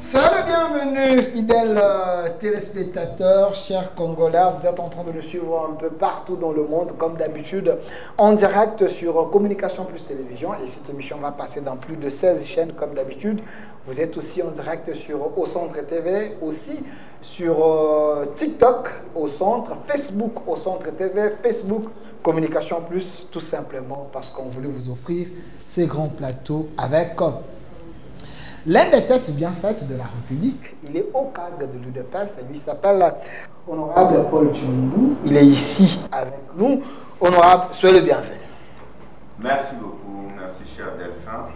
Soyez le bienvenu, fidèles téléspectateurs, chers Congolais. Vous êtes en train de le suivre un peu partout dans le monde, comme d'habitude, en direct sur Communication Plus Télévision. Et cette émission va passer dans plus de 16 chaînes, comme d'habitude. Vous êtes aussi en direct sur Au Centre TV, aussi sur TikTok Au Centre, Facebook Au Centre TV, Facebook Communication Plus, tout simplement parce qu'on voulait vous offrir ces grands plateaux avec l'un des têtes bien faites de la République. Il est au cadre de l'UDPS, lui s'appelle Honorable Paul Tshilombo. Il est ici avec nous. Honorable, soyez le bienvenu. Merci beaucoup, merci cher Delphin.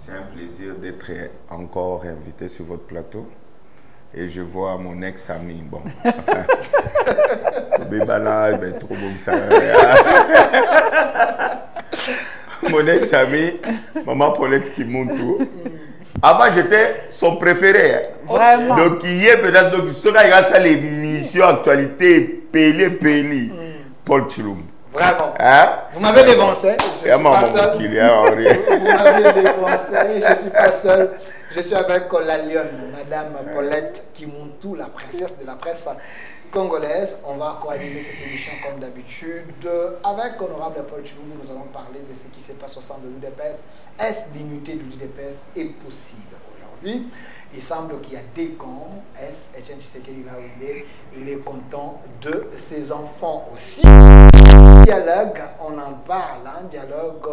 C'est un plaisir d'être encore invité sur votre plateau. Et je vois mon ex-ami, bon, enfin, Bébala, ben, trop bon ça. Mon ex-ami, Maman Paulette qui monte tout. Avant, j'étais son préféré. Hein. Vraiment. Donc, il y a peut-être, donc, ce gars, il a ça, l'émission actualité, Pélé, Paul Tshilombo. Vraiment. Hein? Vous m'avez dévancé. Je suis pas seul. Vous m'avez dévancé. Je ne suis pas seul. Je suis avec la lionne, Madame Paulette Kimuntu, la princesse de la presse congolaise. On va co-animer cette émission comme d'habitude. Avec Honorable Paul Tshilombo, nous allons parler de ce qui se passe au sein de l'UDPS. Est-ce l'unité de l'UDPS est possible aujourd'hui? Il semble qu'il y a des camps. Etienne Tshisekedi, là où il est content de ses enfants aussi. Dialogue, on en parle, un dialogue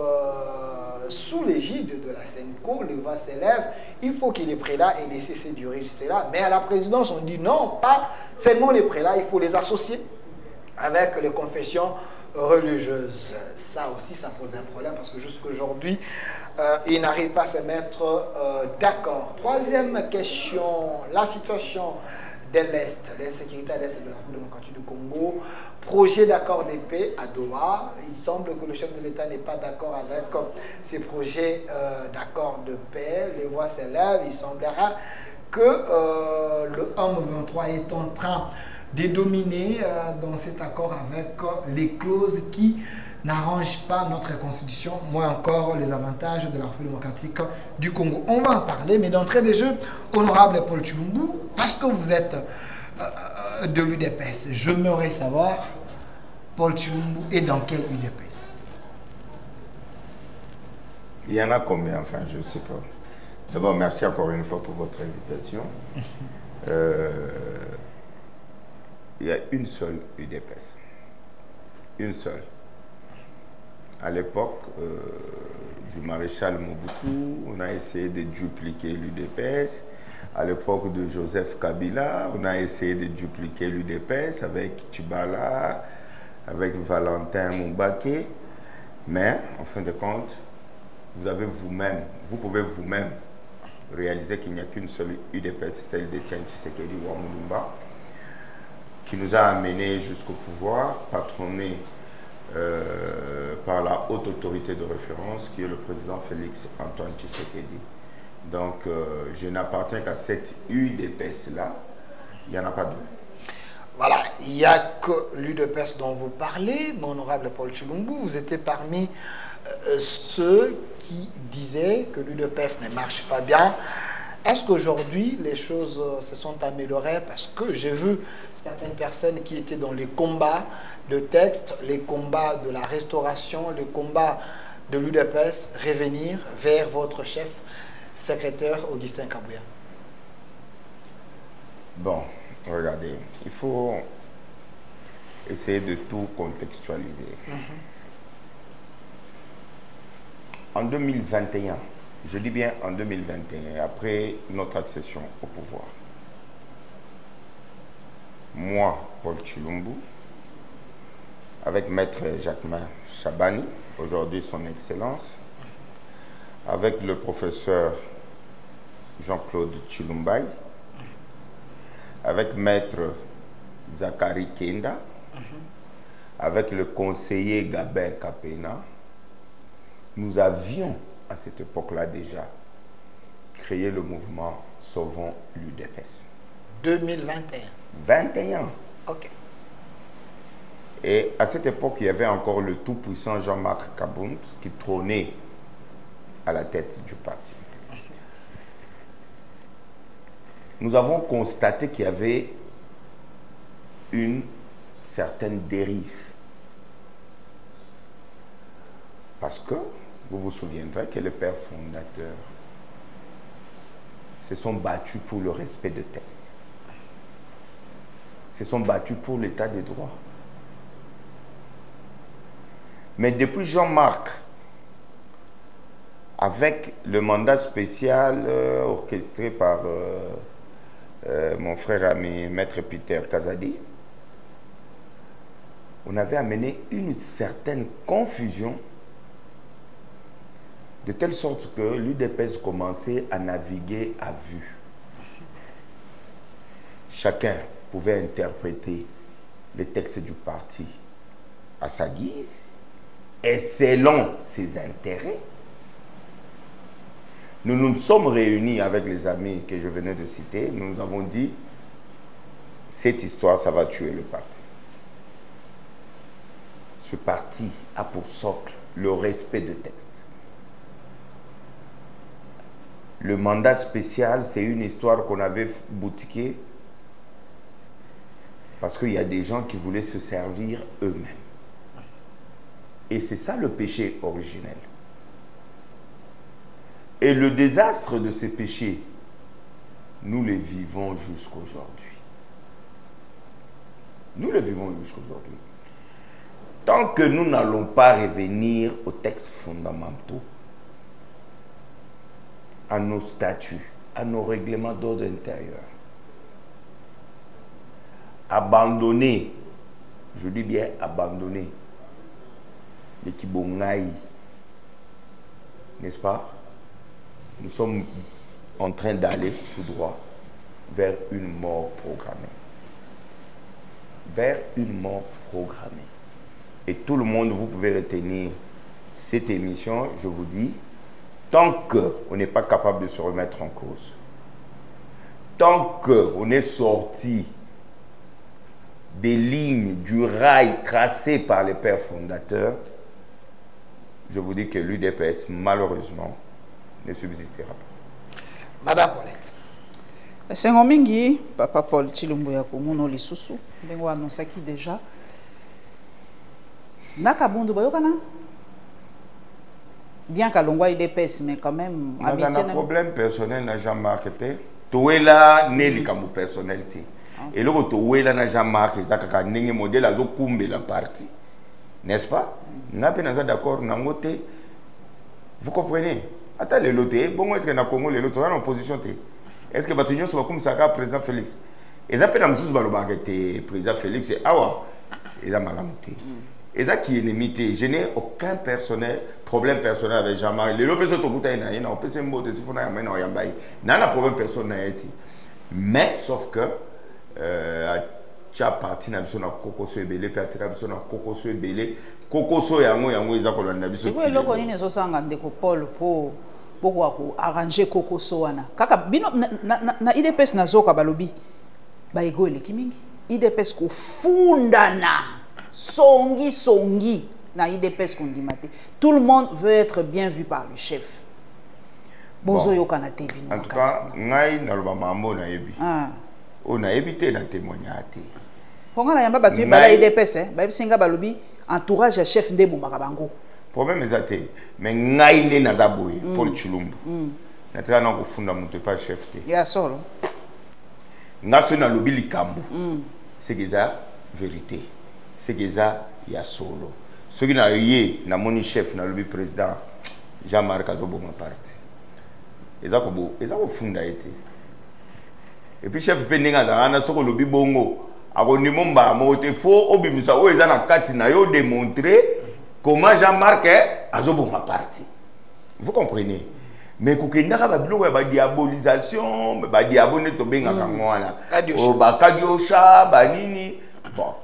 sous l'égide de la SENCO, les voix s'élèvent, il faut qu'il les prélats et les cessez du régime là. Mais à la présidence, on dit non, pas seulement les prélats, il faut les associer avec les confessions religieuses. Ça aussi, ça pose un problème parce que jusqu'aujourd'hui, ils n'arrivent pas à se mettre d'accord. Troisième question, la situation de l'Est, l'insécurité à l'Est de la démocratie du Congo, projet d'accord de paix à Doha. Il semble que le chef de l'État n'est pas d'accord avec ces projets d'accord de paix. Les voix s'élèvent. Il semblera que le M23 est en train de dominer dans cet accord avec les clauses qui n'arrangent pas notre constitution, moins encore les avantages de la République démocratique du Congo. On va en parler, mais d'entrée des jeux, Honorable Paul Tshilombo, parce que vous êtes de l'UDPS, j'aimerais savoir, Paul Tshilombo est dans quel UDPS? Il y en a combien? Enfin, je ne sais pas. D'abord, merci encore une fois pour votre invitation. Il y a une seule UDPS. Une seule. À l'époque du maréchal Mobutu, on a essayé de dupliquer l'UDPS. À l'époque de Joseph Kabila, on a essayé de dupliquer l'UDPS avec Tshibala, avec Valentin Moubaké. Mais, en fin de compte, vous pouvez vous-même réaliser qu'il n'y a qu'une seule UDPS, celle d'Etienne Tshisekedi Wamulumba, qui nous a amenés jusqu'au pouvoir, patronné par la haute autorité de référence qui est le président Félix Antoine Tshisekedi. Donc je n'appartiens qu'à cette UDPS-là, il n'y en a pas deux. Voilà, il n'y a que l'UDPS dont vous parlez, mon honorable Paul Tshilombo. Vous étiez parmi ceux qui disaient que l'UDPS ne marche pas bien. Est-ce qu'aujourd'hui, les choses se sont améliorées? Parce que j'ai vu certaines personnes qui étaient dans les combats de texte, les combats de la restauration, les combats de l'UDPS revenir vers votre chef secrétaire Augustin Kabouya. Bon, regardez, il faut essayer de tout contextualiser. En 2021, je dis bien en 2021, après notre accession au pouvoir, moi, Paul Tshilombo, avec Maître Jacquemain Chabani, aujourd'hui son Excellence, avec le professeur Jean-Claude Tshilumbai, avec Maître Zachary Kenda, avec le conseiller Gabin Kapena, nous avions à cette époque-là déjà créé le mouvement Sauvons l'UDPS. 2021. 21. Ok. Et à cette époque, il y avait encore le tout-puissant Jean-Marc Kabound qui trônait à la tête du parti. nous avons constaté qu'il y avait une certaine dérive. Parce que, vous vous souviendrez que les pères fondateurs se sont battus pour le respect des textes. Se sont battus pour l'état des droits. Mais depuis Jean-Marc, avec le mandat spécial orchestré par mon frère ami Maître Peter Kazadi, on avait amené une certaine confusion, de telle sorte que l'UDPS commençait à naviguer à vue. Chacun pouvait interpréter les textes du parti à sa guise et selon ses intérêts. Nous nous sommes réunis avec les amis que je venais de citer. Nous nous avons dit, cette histoire, ça va tuer le parti. Ce parti a pour socle le respect des textes. Le mandat spécial, c'est une histoire qu'on avait boutiquée parce qu'il y a des gens qui voulaient se servir eux-mêmes. Et c'est ça le péché originel. Et le désastre de ces péchés, nous les vivons jusqu'aujourd'hui. Nous les vivons jusqu'aujourd'hui. Tant que nous n'allons pas revenir aux textes fondamentaux, à nos statuts, à nos règlements d'ordre intérieur, abandonner, je dis bien abandonner, les kibongaï, n'est-ce pas? Nous sommes en train d'aller tout droit vers une mort programmée. Vers une mort programmée. Et tout le monde, vous pouvez retenir cette émission, je vous dis, tant qu'on n'est pas capable de se remettre en cause, tant qu'on est sorti des lignes du rail tracées par les pères fondateurs, je vous dis que l'UDPS, malheureusement, ne subsistera pas. Madame Paulette. Sengo mingi, Papa Paul Chilumbu ya Kumuno Lisusu, bengo anonsaki déjà. Nakabundu boyokana? Bien qu'à l'ongwa UDPS, mais quand même... On a un problème personnel, n'a jamais marqué. Touela n'est le camou personnalité. Et le Touela n'a jamais marqué. Zaka n'est modèle à Zokumbe la partie. N'est-ce pas? N'a pas d'accord, n'a pas. Vous comprenez? Attends, le loté, bon, est-ce que na Congo, le loté, en opposition? Est-ce que Batunion soit comme ça, président Félix? Et ça peut être le président Félix, c'est Awa. Et ça m'a ramonté. Et ça qui est limité, je n'ai aucun problème personnel avec Jean-Marie. Les lopes sont au bout d'un an, on peut se mot de ce qu'on a amené en Yambaï. N'a pas problème personnel. Mais sauf que, chaque parti n'a besoin de cocoso et belé, parti n'a besoin de cocoso et belé, cocoso et amour, ils ont besoin de c'est quoi le qu'on est sur de Paul pour arranger cocoso ana. Kaka bino na IDPS na zoka balobi, ba ego le kimingi. IDPS ko fundana. Songi, na IDPS qu'on dit maté. Tout le monde veut être bien vu par le chef. Bon, en tout cas, ngai na loba mambo na yebi. On a évité na témoignage. Pour nga yamba batu bala IDPS ba singa balobi entourage chef ndebo makabango. Problème ezate, mais ngai ne nazaboye Paul Chilumbu. Na tsaka na ko funda mutu pas chef te. Ya solo. Nga na lobi likambo. C'est que ça vérité. C'est que ça il y a solo. Ce qui n'a eu na moni chef na lobi président Jean-Marc Azobonga parti. Ezako funda été. Et puis chef pendinga na soko lobi bongo akonimo mba mote fo obimisa o eza na kati na yo démontrer comment Jean-Marc Azobonga parti. Vous comprenez? Mais kokendaka ba biloko ya ba diabolisation, ba diabone to benga ngwana. O ba kadiosha ba nini. Bon.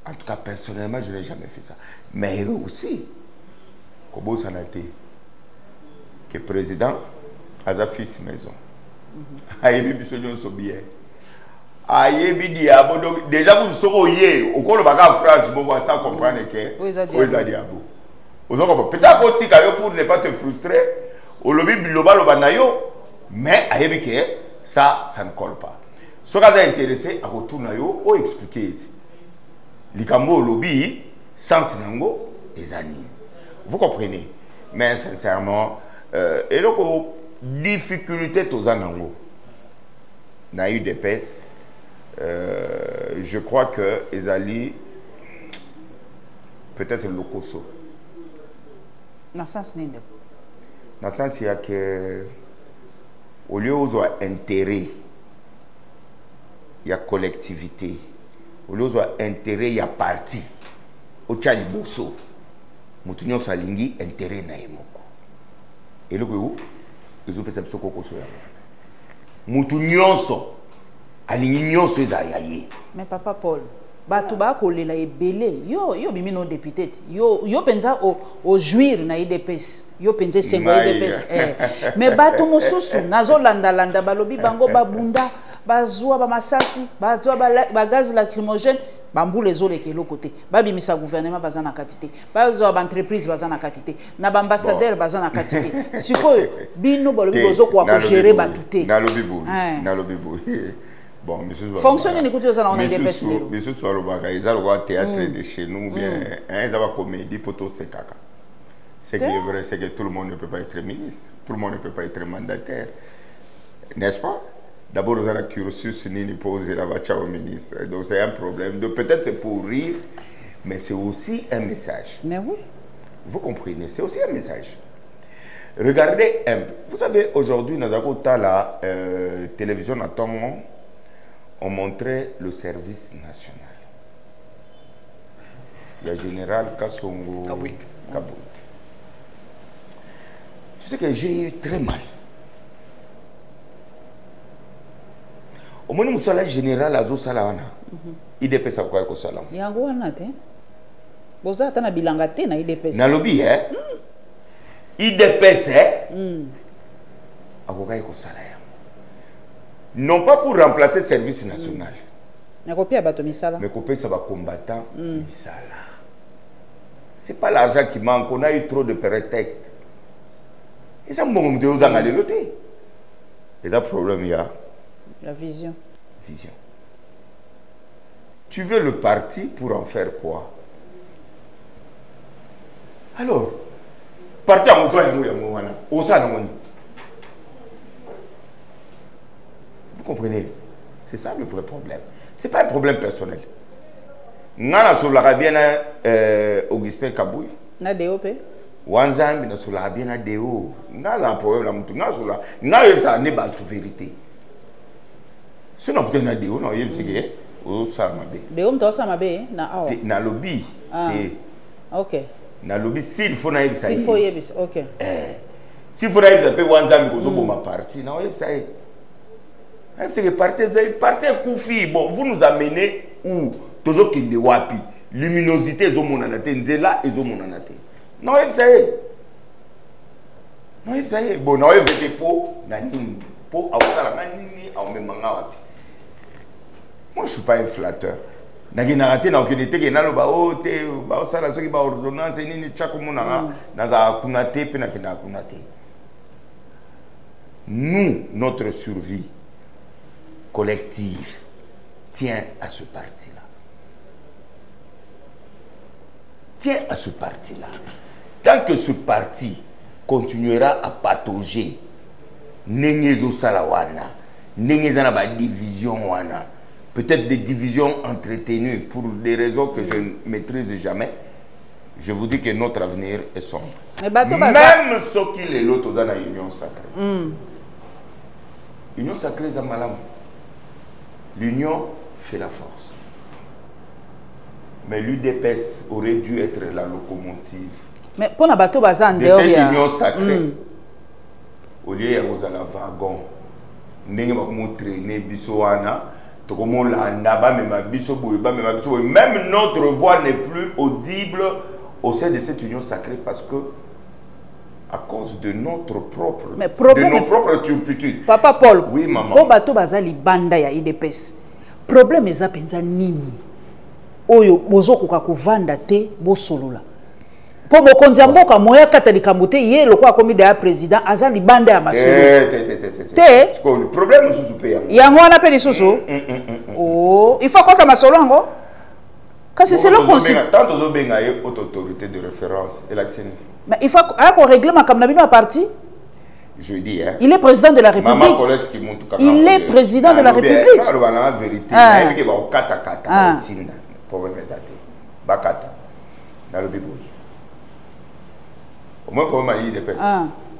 En tout cas, personnellement, je n'ai jamais fait ça. Mais aussi, comme ça n'a été, que le président a sa fils maison. Aïe, bisogno so bien. Aïe, diabo. Déjà, vous savez, au cours de la France, vous pouvez comprendre que vous êtes diabo. Vous avez peut-être que pour ne pas te frustrer, au lobby global au banayo, mais aïe, que ça ne colle pas. Ce qui est intéressé à retourner au expliquer. Likambo lobby sans sinango des années. Vous comprenez? Mais sincèrement, et donc difficulté tous anango. N'a eu des pèses. Je crois que Ezali peut-être le Koso. Dans ce sens, il y a que au lieu où il y a intérêt, il y a collectivité. Au lieu où il y a intérêt, il y a parti. Au Tchad Bousso, Moutounion Salingi, intérêt na yemoko. Et le coup, ils ont fait ça pour Koso. Moutounion so, alignon so zayaye. Mais papa Paul. Batu ba kolela ebele yo bimino député yo penza au jouir na IDPS yo penza sengo IDPS mais batu mosusu nazo landa balobi bango babunda bazwa ba masasi bazwa ba gaz lacrymogène bambule zo lekelo côté babimisa gouvernement bazana katité bazwa ba entreprise bazana katité na ba ambassadeur bazana katité sikoyo bino balobi bozo kwa ko gérer batuté na lobibu bon, monsieur fonctionne écoutez ça on a des baisses monsieur Swalobaka ils ont le théâtre de chez nous bien ils ont comédie poto c'est caca. C'est qui est vrai, c'est que tout le monde ne peut pas être ministre, tout le monde ne peut pas être mandataire. N'est-ce pas? D'abord vous avez un cursus ni poser la voiture au ministre. Donc c'est un problème. Donc peut-être c'est pour rire, mais c'est aussi un message. Mais oui. Vous comprenez, c'est aussi un message. Regardez un peu. Vous savez aujourd'hui dans la télévision à Tongo, on montrait le service national. Il y a général Kassongo Kabouik. Tu sais que j'ai eu très mal. Au moment où le général Azo Salawana, il dépêche à quoi que Salam. Il y a un gros nate. Boza tana bilangate na IDPS. Na lobby hein. IDPS hein. À quoi que Salam. Non pas pour remplacer le service national. Mais copier ça va combattant misala. C'est pas l'argent qui manque, on a eu trop de prétextes. Et ça me dit aux angles de l'autre. Et ça problème il y a la vision. Vision. Tu veux le parti pour en faire quoi? Alors, parti à Moussa vous comprenez? C'est ça le vrai problème. Ce n'est pas un problème personnel. Nous avons Augustin Kabouy. Na DOP. Wanzambi na sur la bien na DO. Nous avons un problème. Nous avons une vérité. Si nous avons un DO, nous avons un Salamabe. DO, nous avons na lobby. Ok. Na lobby, s'il faut na yebisa. S'il faut yebisa, ok. S'il faut na yebisa, Wanzambi ko zo ma parti, na yebisa. C'est que parti Koufi, bon, vous nous amenez où? Toujours qu'il est wapi. Luminosité, zo monanate, nzela, zo monanate. Non, ça y est. Non, ça y est. Bon, non, c'était pour Nanini. Pour Aoussala, Nanini, Aoumemanga wapi. Moi, je ne suis pas un flatteur. Naginarate, na okenete, kenalo ba ote, ba osala, soki ba ordonnance, nini, tchakomonanga, naza kunate, pe nakina kunate. Nous, notre survie collective tient à ce parti-là. Tient à ce parti-là. Tant que ce parti continuera à patauger, nengezo salawana, nengezana ba division wana, peut-être des divisions entretenues pour des raisons que je ne maîtrise jamais, je vous dis que notre avenir est sombre. Même ce qu'il est l'autre dans l'union sacrée. L'union sacrée est malam. L'union fait la force. Mais l'UDPS aurait dû être la locomotive. Mais pour la bateau bazan de cette union sacrée, au lieu de la wagon, nous avons traîné bisoana, même notre voix n'est plus audible au sein de cette union sacrée parce que à cause de notre propre, de nos propres turpitudes. Papa Paul, oui maman. Pour bateau bazali banda ya IDPS, problème est penza nini. Oyo bozo koka kovanda te bo solola. Pour mon kondiamboka moya katolika moté yé le quoi comme d'ailleurs président azali bande à masolo. Le problème sous payant. Yango on appelle sous. Oh, il faut qu'on masolo ngo. Parce que c'est le concept. Tant aux bengaye autorité de référence et l'accès. Mais il faut qu'on règle ma comme nabino à parti. Je dis hein. Il est président de la République. Il est président de la République. La vérité. Il y a un kata kata. Problème exact. Bakata. Dans le bibo. Au moins, pour ma ligne de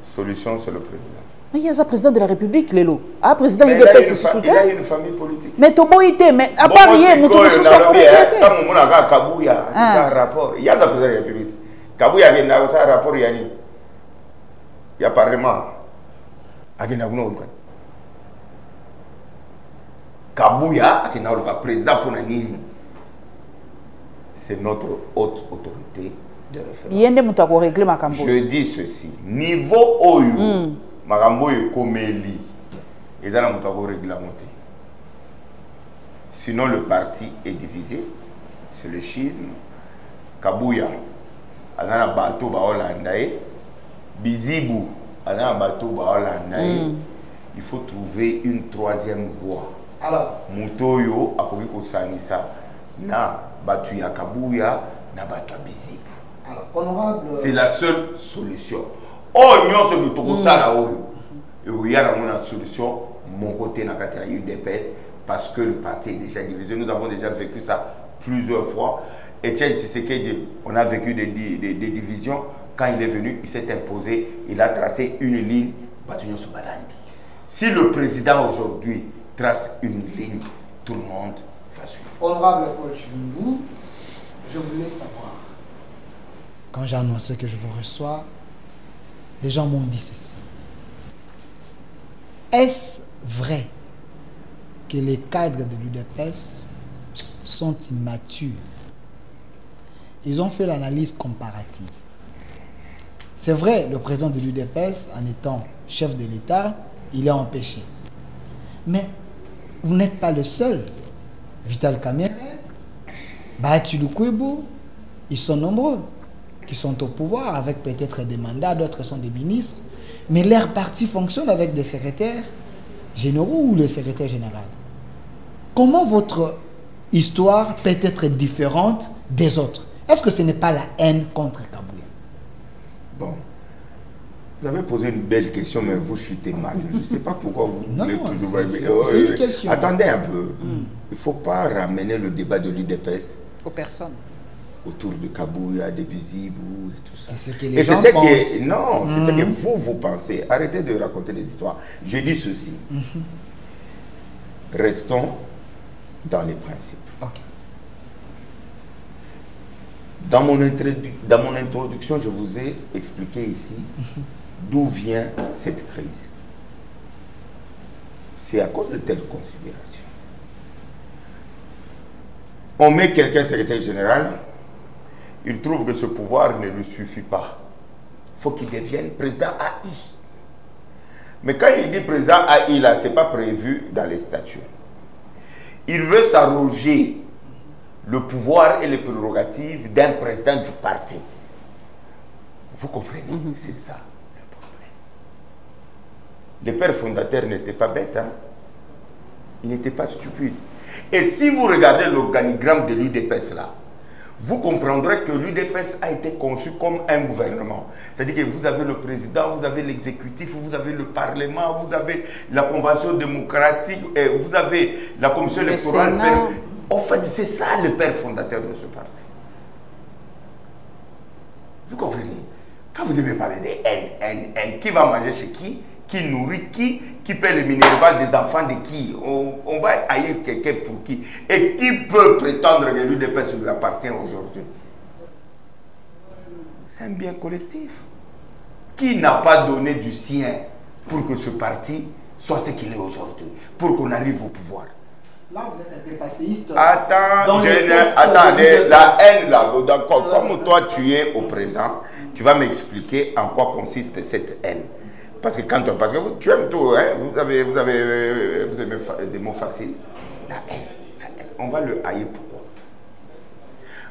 solution, c'est le président. Mais il y a un président de la République, Lélo. Ah, président, il a une famille politique. Mais Toboïté, mais à part hier, nous tous ce soir, il y a un rapport. Il y a un président de la République. Kabouya, il y a un rapport. Il y a parlement. Kabouya, il y a un président pour Nini. C'est notre haute autorité. Je dis ceci. Niveau Oyo, Marambo est comme Eli. Et ça, on réglementé. Sinon, le parti est divisé. C'est le schisme. Kabouya, Azana Bato Baolandae. Bizibu, Azana Bato Baolandae. Il faut trouver une troisième voie. Alors, Mutoyo, Akobi Sanisa, na Batuya Kabouya, na Bato Bizibu. C'est la seule solution. Oh, nous sommes tous ça il y a une solution. Mon côté, n'a pas eu UDPS parce que le parti est déjà divisé. Nous avons déjà vécu ça plusieurs fois. Etienne Tshisekedi, on a vécu des divisions. Quand il est venu, il s'est imposé. Il a tracé une ligne. Si le président aujourd'hui trace une ligne, tout le monde va suivre. Honorable Paul Chilungu, je voulais savoir. Quand j'ai annoncé que je vous reçois, les gens m'ont dit ceci. Est-ce vrai que les cadres de l'UDPS sont immatures? Ils ont fait l'analyse comparative. C'est vrai, le président de l'UDPS, en étant chef de l'État, il est empêché. Mais vous n'êtes pas le seul. Vital Kamerhe, Bahati Lukwebo, ils sont nombreux qui sont au pouvoir avec peut-être des mandats, d'autres sont des ministres, mais leur parti fonctionne avec des secrétaires généraux ou le secrétaire général. Comment votre histoire peut être différente des autres? Est-ce que ce n'est pas la haine contre Kabouya? Bon, vous avez posé une belle question, mais vous chutez mal. Je ne sais pas pourquoi vous voulez toujours... C'est une question. Attendez un peu. Il ne faut pas ramener le débat de l'UDPS aux personnes. Autour de Kabouya, de Bizibou et tout ça. C'est ce que les gens pensent. Non, c'est ce que vous pensez. Arrêtez de raconter des histoires. Je dis ceci. Restons dans les principes. Okay. Dans mon introduction, je vous ai expliqué ici d'où vient cette crise. C'est à cause de telles considérations. On met quelqu'un secrétaire général, il trouve que ce pouvoir ne lui suffit pas. Il faut qu'il devienne président AI. Mais quand il dit président AI, là, ce n'est pas prévu dans les statuts. Il veut s'arroger le pouvoir et les prérogatives d'un président du parti. Vous comprenez? C'est ça le problème. Les pères fondateurs n'étaient pas bêtes. Hein? Ils n'étaient pas stupides. Et si vous regardez l'organigramme de l'UDPS là, vous comprendrez que l'UDPS a été conçu comme un gouvernement. C'est-à-dire que vous avez le président, vous avez l'exécutif, vous avez le parlement, vous avez la convention démocratique, et vous avez la commission électorale. En fait, c'est ça le père fondateur de ce parti. Vous comprenez? Quand vous avez parlé de haine, qui va manger chez qui nourrit qui paie le minerval des enfants de qui? On va haïr quelqu'un pour qui? Et qui peut prétendre que l'UDPS lui appartient aujourd'hui? C'est un bien collectif. Qui n'a pas donné du sien pour que ce parti soit ce qu'il est aujourd'hui, pour qu'on arrive au pouvoir? Là, vous êtes un peu passéiste. Attendez, la haine là, comme toi tu es au présent, tu vas m'expliquer en quoi consiste cette haine. Parce que tu aimes tout, hein? vous avez des mots faciles. La haine. On va le haïr pourquoi?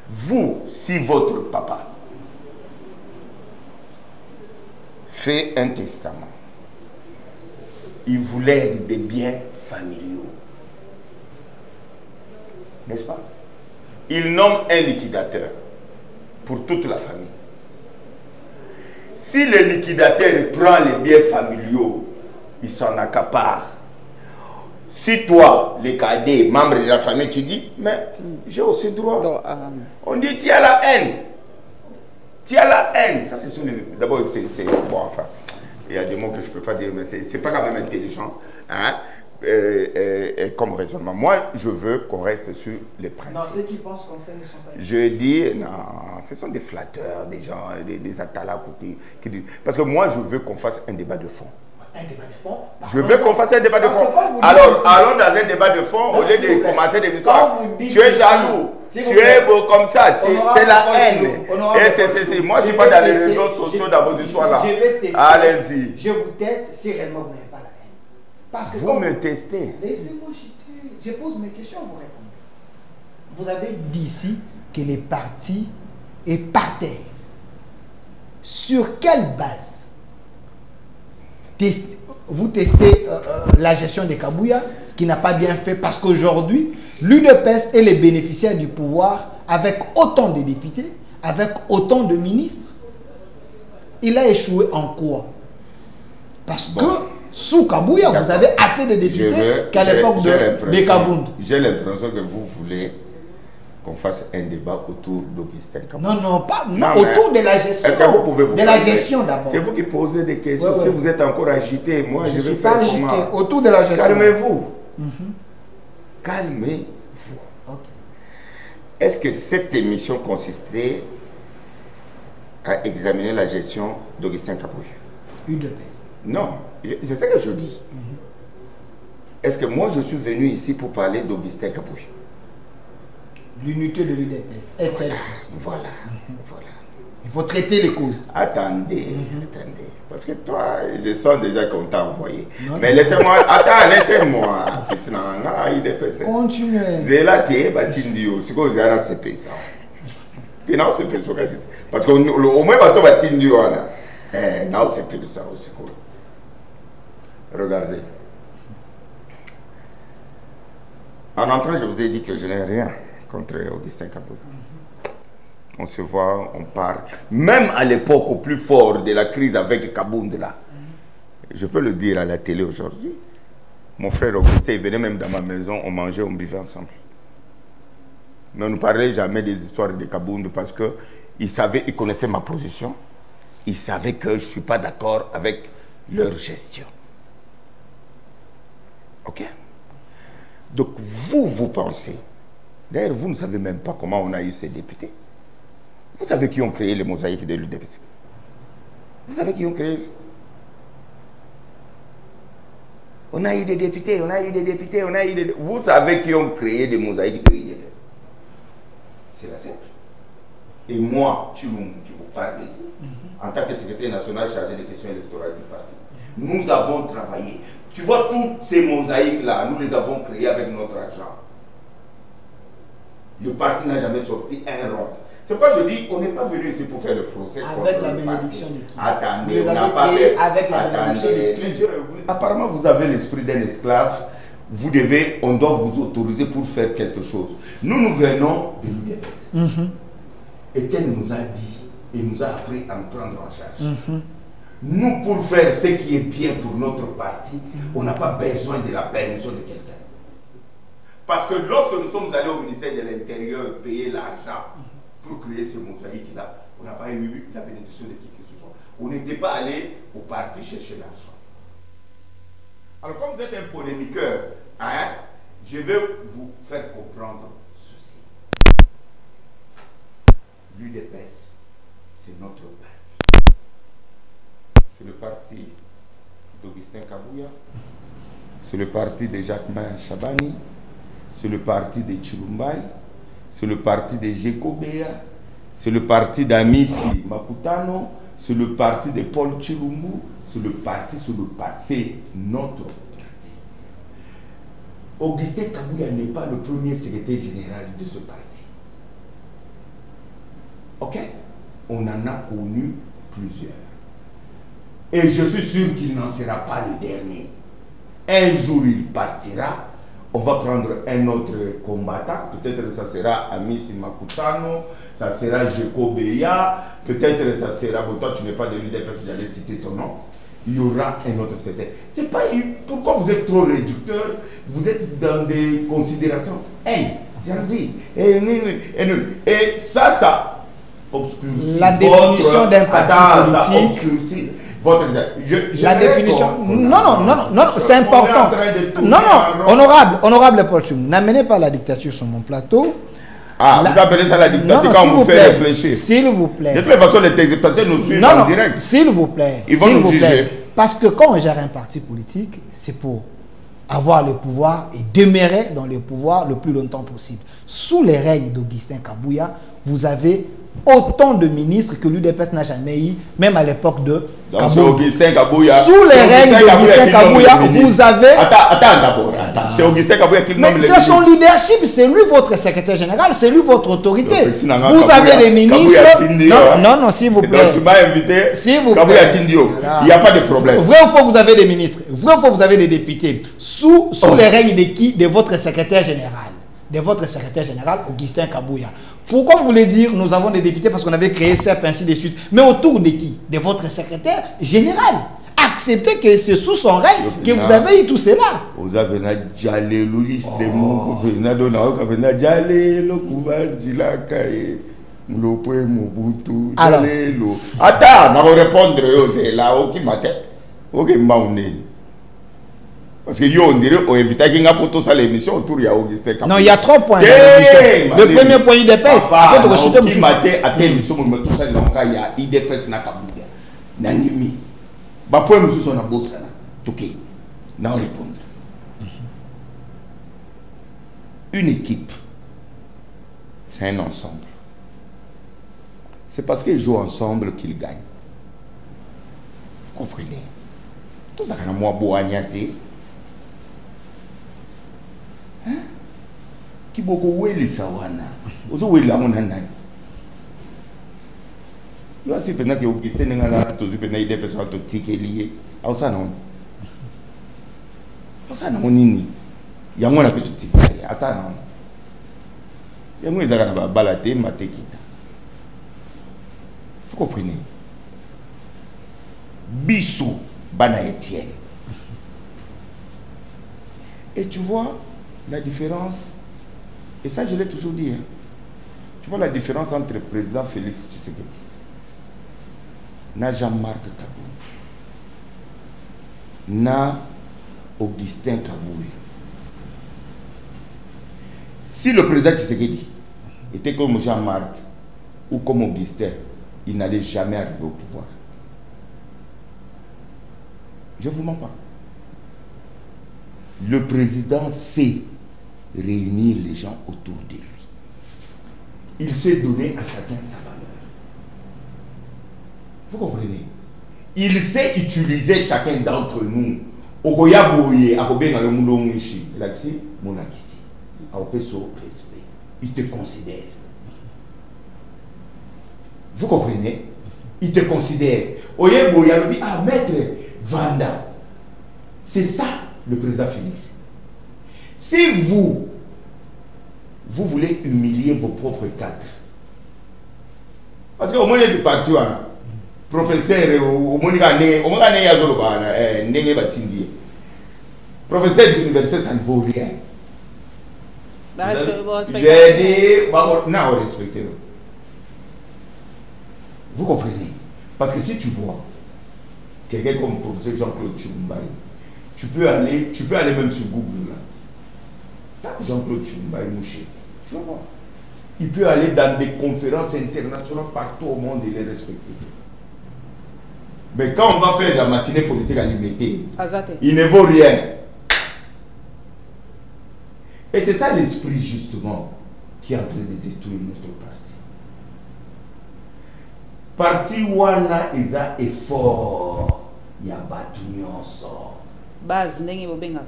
Vous, si votre papa fait un testament. Il voulait des biens familiaux. N'est-ce pas? Il nomme un liquidateur pour toute la famille. Si le liquidateur prend les biens familiaux, il s'en accapare. Si toi, les cadets, membres de la famille, tu dis, mais j'ai aussi droit. On dit, tu as la haine. Tu as la haine. Ça, c'est d'abord, c'est bon, enfin, il y a des mots que je ne peux pas dire, mais c'est pas quand même intelligent. Hein? Comme raisonnement. Moi, je veux qu'on reste sur les principes. Non, ceux qui pensent comme ça ne sont pas... Je dis, non, ce sont des flatteurs, des gens, des atalaks qui disent... Parce que moi, je veux qu'on fasse un débat de fond. Un débat de fond? Je veux qu'on fasse un débat de fond. Alors, allons dans un débat de fond, au lieu de commencer des histoires. Tu es jaloux, tu es beau comme ça, c'est la haine. Et moi, je ne suis pas dans les réseaux sociaux dans vos histoires-là. Allez-y. Je vous teste si réellement vous n'avez pas la haine. Parce que vous me testez. Laissez-moi chuter. Je pose mes questions, vous répondez. Vous avez dit ici que les partis est par terre. Sur quelle base vous testez la gestion des Kabouya qui n'a pas bien fait? Parce qu'aujourd'hui, l'UDPS est les bénéficiaires du pouvoir avec autant de députés, avec autant de ministres. Il a échoué en quoi? Parce que sous Kabouya, vous avez assez de députés qu'à l'époque de Kabound. J'ai l'impression que vous voulez qu'on fasse un débat autour d'Augustin Kabouya. Non, pas autour de la gestion. Est-ce que vous pouvez vous de la gestion d'abord. C'est vous qui posez des questions. Si vous êtes encore agité, moi je vais faire comment? Autour de la gestion. Calmez-vous. Calmez-vous. Est-ce que cette émission consistait à examiner la gestion d'Augustin Kabouya? UDPS. Non, c'est ça que je dis. Est-ce que moi je suis venu ici pour parler d'Augustin Kabouya? L'unité de l'UDPS est-elle possible? Voilà. Il faut traiter les causes. Attendez. Parce que toi, je sens déjà qu'on t'a envoyé. Mais laissez-moi. Attends, laissez-moi. Continuez. Parce qu'au moins, ça aussi. Regardez. En entrant, je vous ai dit que je n'ai rien contre Augustin Kabouya. On se voit, on parle. Même à l'époque, au plus fort de la crise avec Kabound là, je peux le dire à la télé aujourd'hui, mon frère Augustin, il venait même dans ma maison, on mangeait, on buvait ensemble. Mais on ne parlait jamais des histoires de Kabound parce qu'il connaissait ma position. Il savait que je ne suis pas d'accord avec leur gestion. Ok? Donc vous pensez, d'ailleurs vous ne savez même pas comment on a eu ces députés. Vous savez qui ont créé les mosaïques de l'UDPS? Vous savez qui ont créé ça? On a eu des députés, Vous savez qui ont créé des mosaïques de l'UDPS? C'est la simple. Et moi, Chilum, qui vous parle ici, en tant que secrétaire national chargé des questions électorales du parti, nous avons travaillé. Tu vois, toutes ces mosaïques-là, nous les avons créées avec notre argent. Le parti n'a jamais sorti un rond. C'est pourquoi je dis, on n'est pas venu ici pour faire le procès. Avec la bénédiction de qui? Attendez, on n'a pas fait. Avec la bénédiction de qui? Apparemment, vous avez l'esprit d'un esclave. On doit vous autoriser pour faire quelque chose. Nous venons de l'UDPS. Étienne nous a dit et nous a appris à nous prendre en charge. Nous, pour faire ce qui est bien pour notre parti, on n'a pas besoin de la permission de quelqu'un. Parce que lorsque nous sommes allés au ministère de l'Intérieur payer l'argent pour créer ce mosaïque-là, on n'a pas eu la bénédiction de qui que ce soit. On n'était pas allé au parti chercher l'argent. Alors, comme vous êtes un polémiqueur, je vais vous faire comprendre ceci. L'UDPS, c'est notre parti. C'est le parti d'Augustin Kabouya, c'est le parti de Jacquemain Chabani, c'est le parti de Chilumbai, c'est le parti de Jekobea, c'est le parti d'Amisi Makutano, c'est le parti de Paul Chilumbu, c'est notre parti. Augustin Kabouya n'est pas le premier secrétaire général de ce parti. Ok? On en a connu plusieurs. Et je suis sûr qu'il n'en sera pas le dernier. Un jour, il partira. On va prendre un autre combattant. Peut-être ça sera Amis Makutano, ça sera Jeko Beya, peut-être ça sera... Bon, toi, tu n'es pas de l'UDPS, j'allais citer ton nom. Il y aura un autre certain. C'est pas... Pourquoi vous êtes trop réducteur? Vous êtes dans des considérations. Jalousie. Et ça obscurcit la définition d'un parti politique. La définition. Non, c'est important. Honorable Paul Tchoum, n'amenez pas la dictature sur mon plateau. Vous appelez ça la dictature quand vous faites réfléchir. S'il vous plaît. De toute façon, les téléspectateurs nous suivent en direct. S'il vous plaît. Ils vont nous juger. Parce que quand on gère un parti politique, c'est pour avoir le pouvoir et demeurer dans le pouvoir le plus longtemps possible. Sous les règnes d'Augustin Kabouya, vous avez autant de ministres que l'UDPS n'a jamais eu, même à l'époque de Augustin Kabouya. Sous les règnes d'Augustin Kabouya, vous avez... Attends d'abord. C'est Augustin Kabouya qui nomme les ministres. Mais c'est son leadership, c'est lui votre secrétaire général, c'est lui votre autorité. Vous avez des ministres... Non, s'il vous plaît. Donc tu m'as invité, s'il vous Kabouya plaît. Tindio. Il n'y a pas de problème. Vrai ou faux, vous avez des ministres. Vrai ou faux, vous avez des députés. Sous les règnes de qui? De votre secrétaire général. De votre secrétaire général, Augustin Kabouya. Pourquoi vous voulez dire nous avons des députés parce qu'on avait créé CEP, ainsi de suite? Mais autour de qui? De votre secrétaire général. Acceptez que c'est sous son règne que vous avez eu tout cela. Vous avez alors, attends, on va répondre là, ok, matin. Ok, parce que on dirait on évite qu'il y ait pour tout ça l'émission autour de Augustin Kabouya. Non, il y a 3 points. Le premier point IDPS. Après de rejeter qui maté à tel émission tout ça donc il y a IDPS na Kabouya. Nangimi. Ba point monsieur son abossa na. OK. N'a répondre. Une équipe, c'est un ensemble. C'est parce qu'ils jouent ensemble qu'ils gagnent. Vous comprenez? Tout ça quand moi boagnate. Qui beaucoup weli sawana. Ozo weli la mona nani. Yo asi pena que Augustin ngala tozu pena ide personne to tikelier. Au ça non. Au ça non nini. Yango na petit tikelier. Au ça non. Yango ezaka na balate matekita. Vous comprenez? Bissou bana Etienne. Et tu vois la différence, et ça je l'ai toujours dit, hein. Tu vois la différence entre le président Félix Tshisekedi, na Jean-Marc Kabouya, na Augustin Kabouya. Si le président Tshisekedi était comme Jean-Marc ou comme Augustin, il n'allait jamais arriver au pouvoir. Je ne vous mens pas. Le président sait réunir les gens autour de lui. Il sait donner à chacun sa valeur. Vous comprenez? Il sait utiliser chacun d'entre nous. Il te considère. Vous comprenez? Il te considère. Ah, maître Vanda. C'est ça le président Félix. Si vous voulez humilier vos propres cadres, parce qu'au moins il est parti, professeur, professeur d'université, ça ne vaut rien. J'ai dit, non, respectez-le. Vous comprenez? Parce que si tu vois quelqu'un comme le professeur Jean-Claude Tchoumbaï, tu peux aller même sur Google là. Tape Jean-Claude Tchoumbaï Mouché, tu vas voir. Il peut aller dans des conférences internationales partout au monde et les respecter. Mais quand on va faire la matinée politique à l'unité, il ne vaut rien. Et c'est ça l'esprit justement qui est en train de détruire notre parti. Parti wana eza effort ya batu nyonso. Base ndenge bobengaka.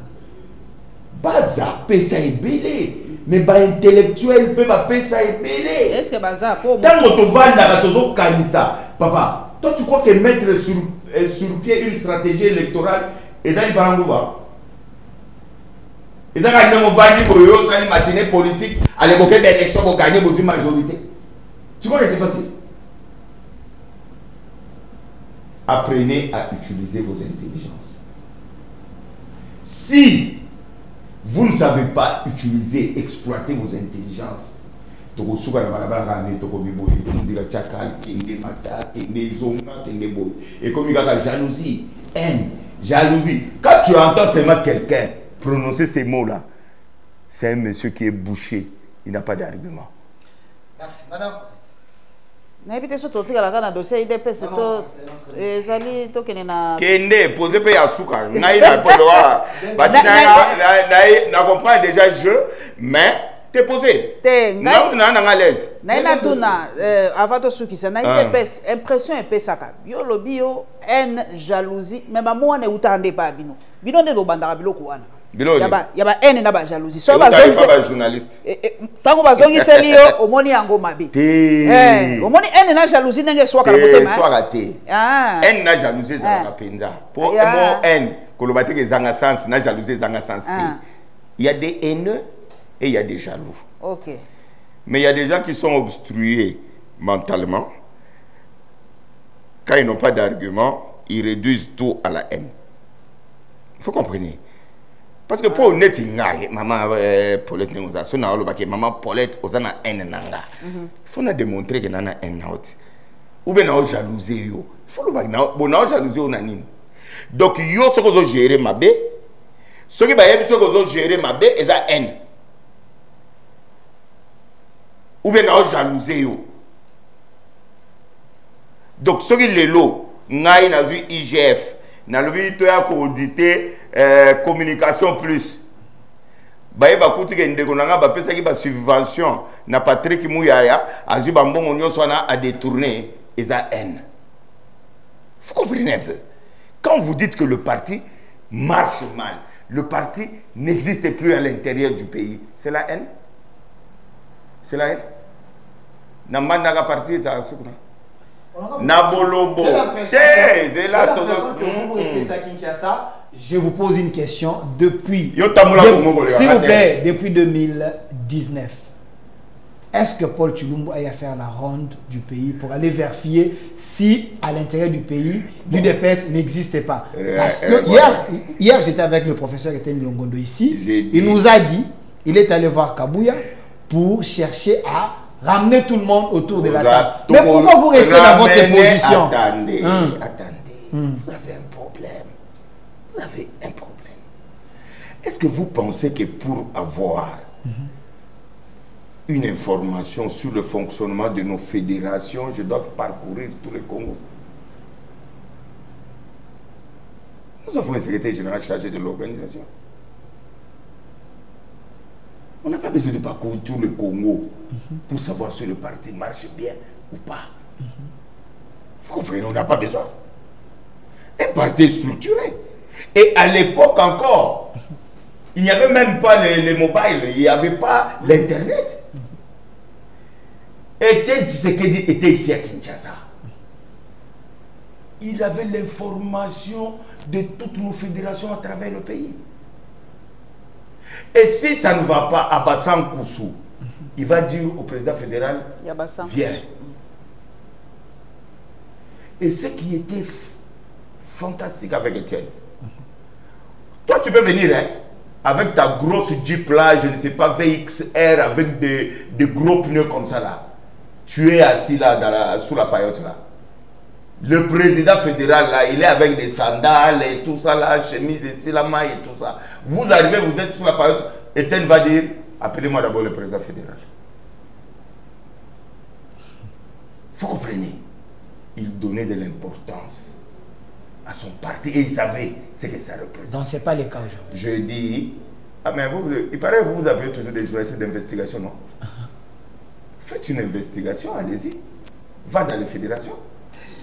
Base pesa ebele, mais ba intellectuel pe ba pesa ebele. Est-ce que baza pour dans moto vanda ka tozo kanisa. Papa, toi tu crois que mettre sur sur pied une stratégie électorale. Et ça, il parle en va. Et ça, quand on va dire que c'est une matinée politique, à l'époque de l'élection, pour gagner une majorité. Tu vois que c'est facile. Apprenez à utiliser vos intelligences. Si vous ne savez pas utiliser, exploiter vos intelligences, et comme il y a la jalousie, haine, jalousie. Quand tu entends seulement quelqu'un prononcer ces mots-là, c'est un monsieur qui est bouché, il n'a pas d'argument. Merci, madame. N'habitez surtout que la dossier IDPS Kende, posez pas ya souka. Naïla Poloa. Na comprend déjà jeu, mais t'es posé. Non, non, à l'aise. Naïla Tuna, avant de souki, ça n'a IDPS, impression et pesaka. Yo lobby yo, haine, jalousie, mais ma moi ne outande pas bino. Bino ne do bandara bilo kouana. Il y a haine na ba jalousie. So ba journaliste. Tango ba zongi seli yo omoni yango mabe. Omoni haine na jalousie nenge soka na motema. Soka te. Haine na jalousie za penza. Pour mo haine ko lo bateke zanga sens na jalousie zanga sens. Il y a des haineux et il y a des jaloux. OK. Mais il y a des gens qui sont obstrués mentalement. Quand ils n'ont pas d'argument, ils réduisent tout à la haine. Il faut comprendre. Parce que pour honnête, maman Paulette, maman Paulette, on a haine nanga. Il faut nous démontrer que nous avons haine. Ou bien nous jalousie. Il faut nous jalousie au nanine. Donc yo ce que vous gérez ma bé, ce qui va être ce que vous gérez ma bé, c'est la haine. Ou bien nous jalousie. Donc ce qui est l'eau, nous avons vu IGF, nous avons vu auditer communication plus. Baye ba kuti ke ndeko nanga ba pesa ki ba subvention na Patrick Mouyaya azu ba mbongo nyonso na a détourner et ça haine. Vous comprenez un peu. Quand vous dites que le parti marche mal, le parti n'existe plus à l'intérieur du pays, c'est la haine. C'est la haine. Namanda parti ça soukna. Nabolobo. C'est là tout. Je vous pose une question s'il vous plaît, depuis 2019, est-ce que Paul Tshilumbu aille faire la ronde du pays pour aller vérifier si à l'intérieur du pays l'UDPS n'existait pas? Parce que hier j'étais avec le professeur Etienne Longondo ici, il nous a dit, il est allé voir Kabouya pour chercher à ramener tout le monde autour de la table. Mais pourquoi vous restez dans votre position? Attendez, vous avez un problème. Vous avez un problème. Est-ce que vous pensez que pour avoir une information sur le fonctionnement de nos fédérations, je dois parcourir tout le Congo? Nous avons un secrétaire général chargé de l'organisation. On n'a pas besoin de parcourir tout le Congo pour savoir si le parti marche bien ou pas. Vous comprenez, on n'a pas besoin. Un parti structuré. Et à l'époque encore, il n'y avait même pas les mobiles, il n'y avait pas l'internet. Etienne Tshisekedi était ici à Kinshasa. Il avait l'information de toutes nos fédérations à travers le pays. Et si ça ne va pas à Bassan Koussou, il va dire au président fédéral, viens. Et ce qui était fantastique avec Etienne, toi tu peux venir avec ta grosse Jeep là, je ne sais pas, VXR avec des gros pneus comme ça là. Tu es assis là sous la paillote là. Le président fédéral là, il est avec des sandales et tout ça là, chemise ici, la maille et tout ça. Vous arrivez, vous êtes sous la paillote, Etienne va dire, appelez-moi d'abord le président fédéral. Vous comprenez? Il donnait de l'importance à son parti et il savait ce que ça représente. Donc ce n'est pas le cas aujourd'hui. Je dis, ah mais il paraît que vous avez toujours des journalistes d'investigation, non? Faites une investigation, allez-y. Va dans les fédérations.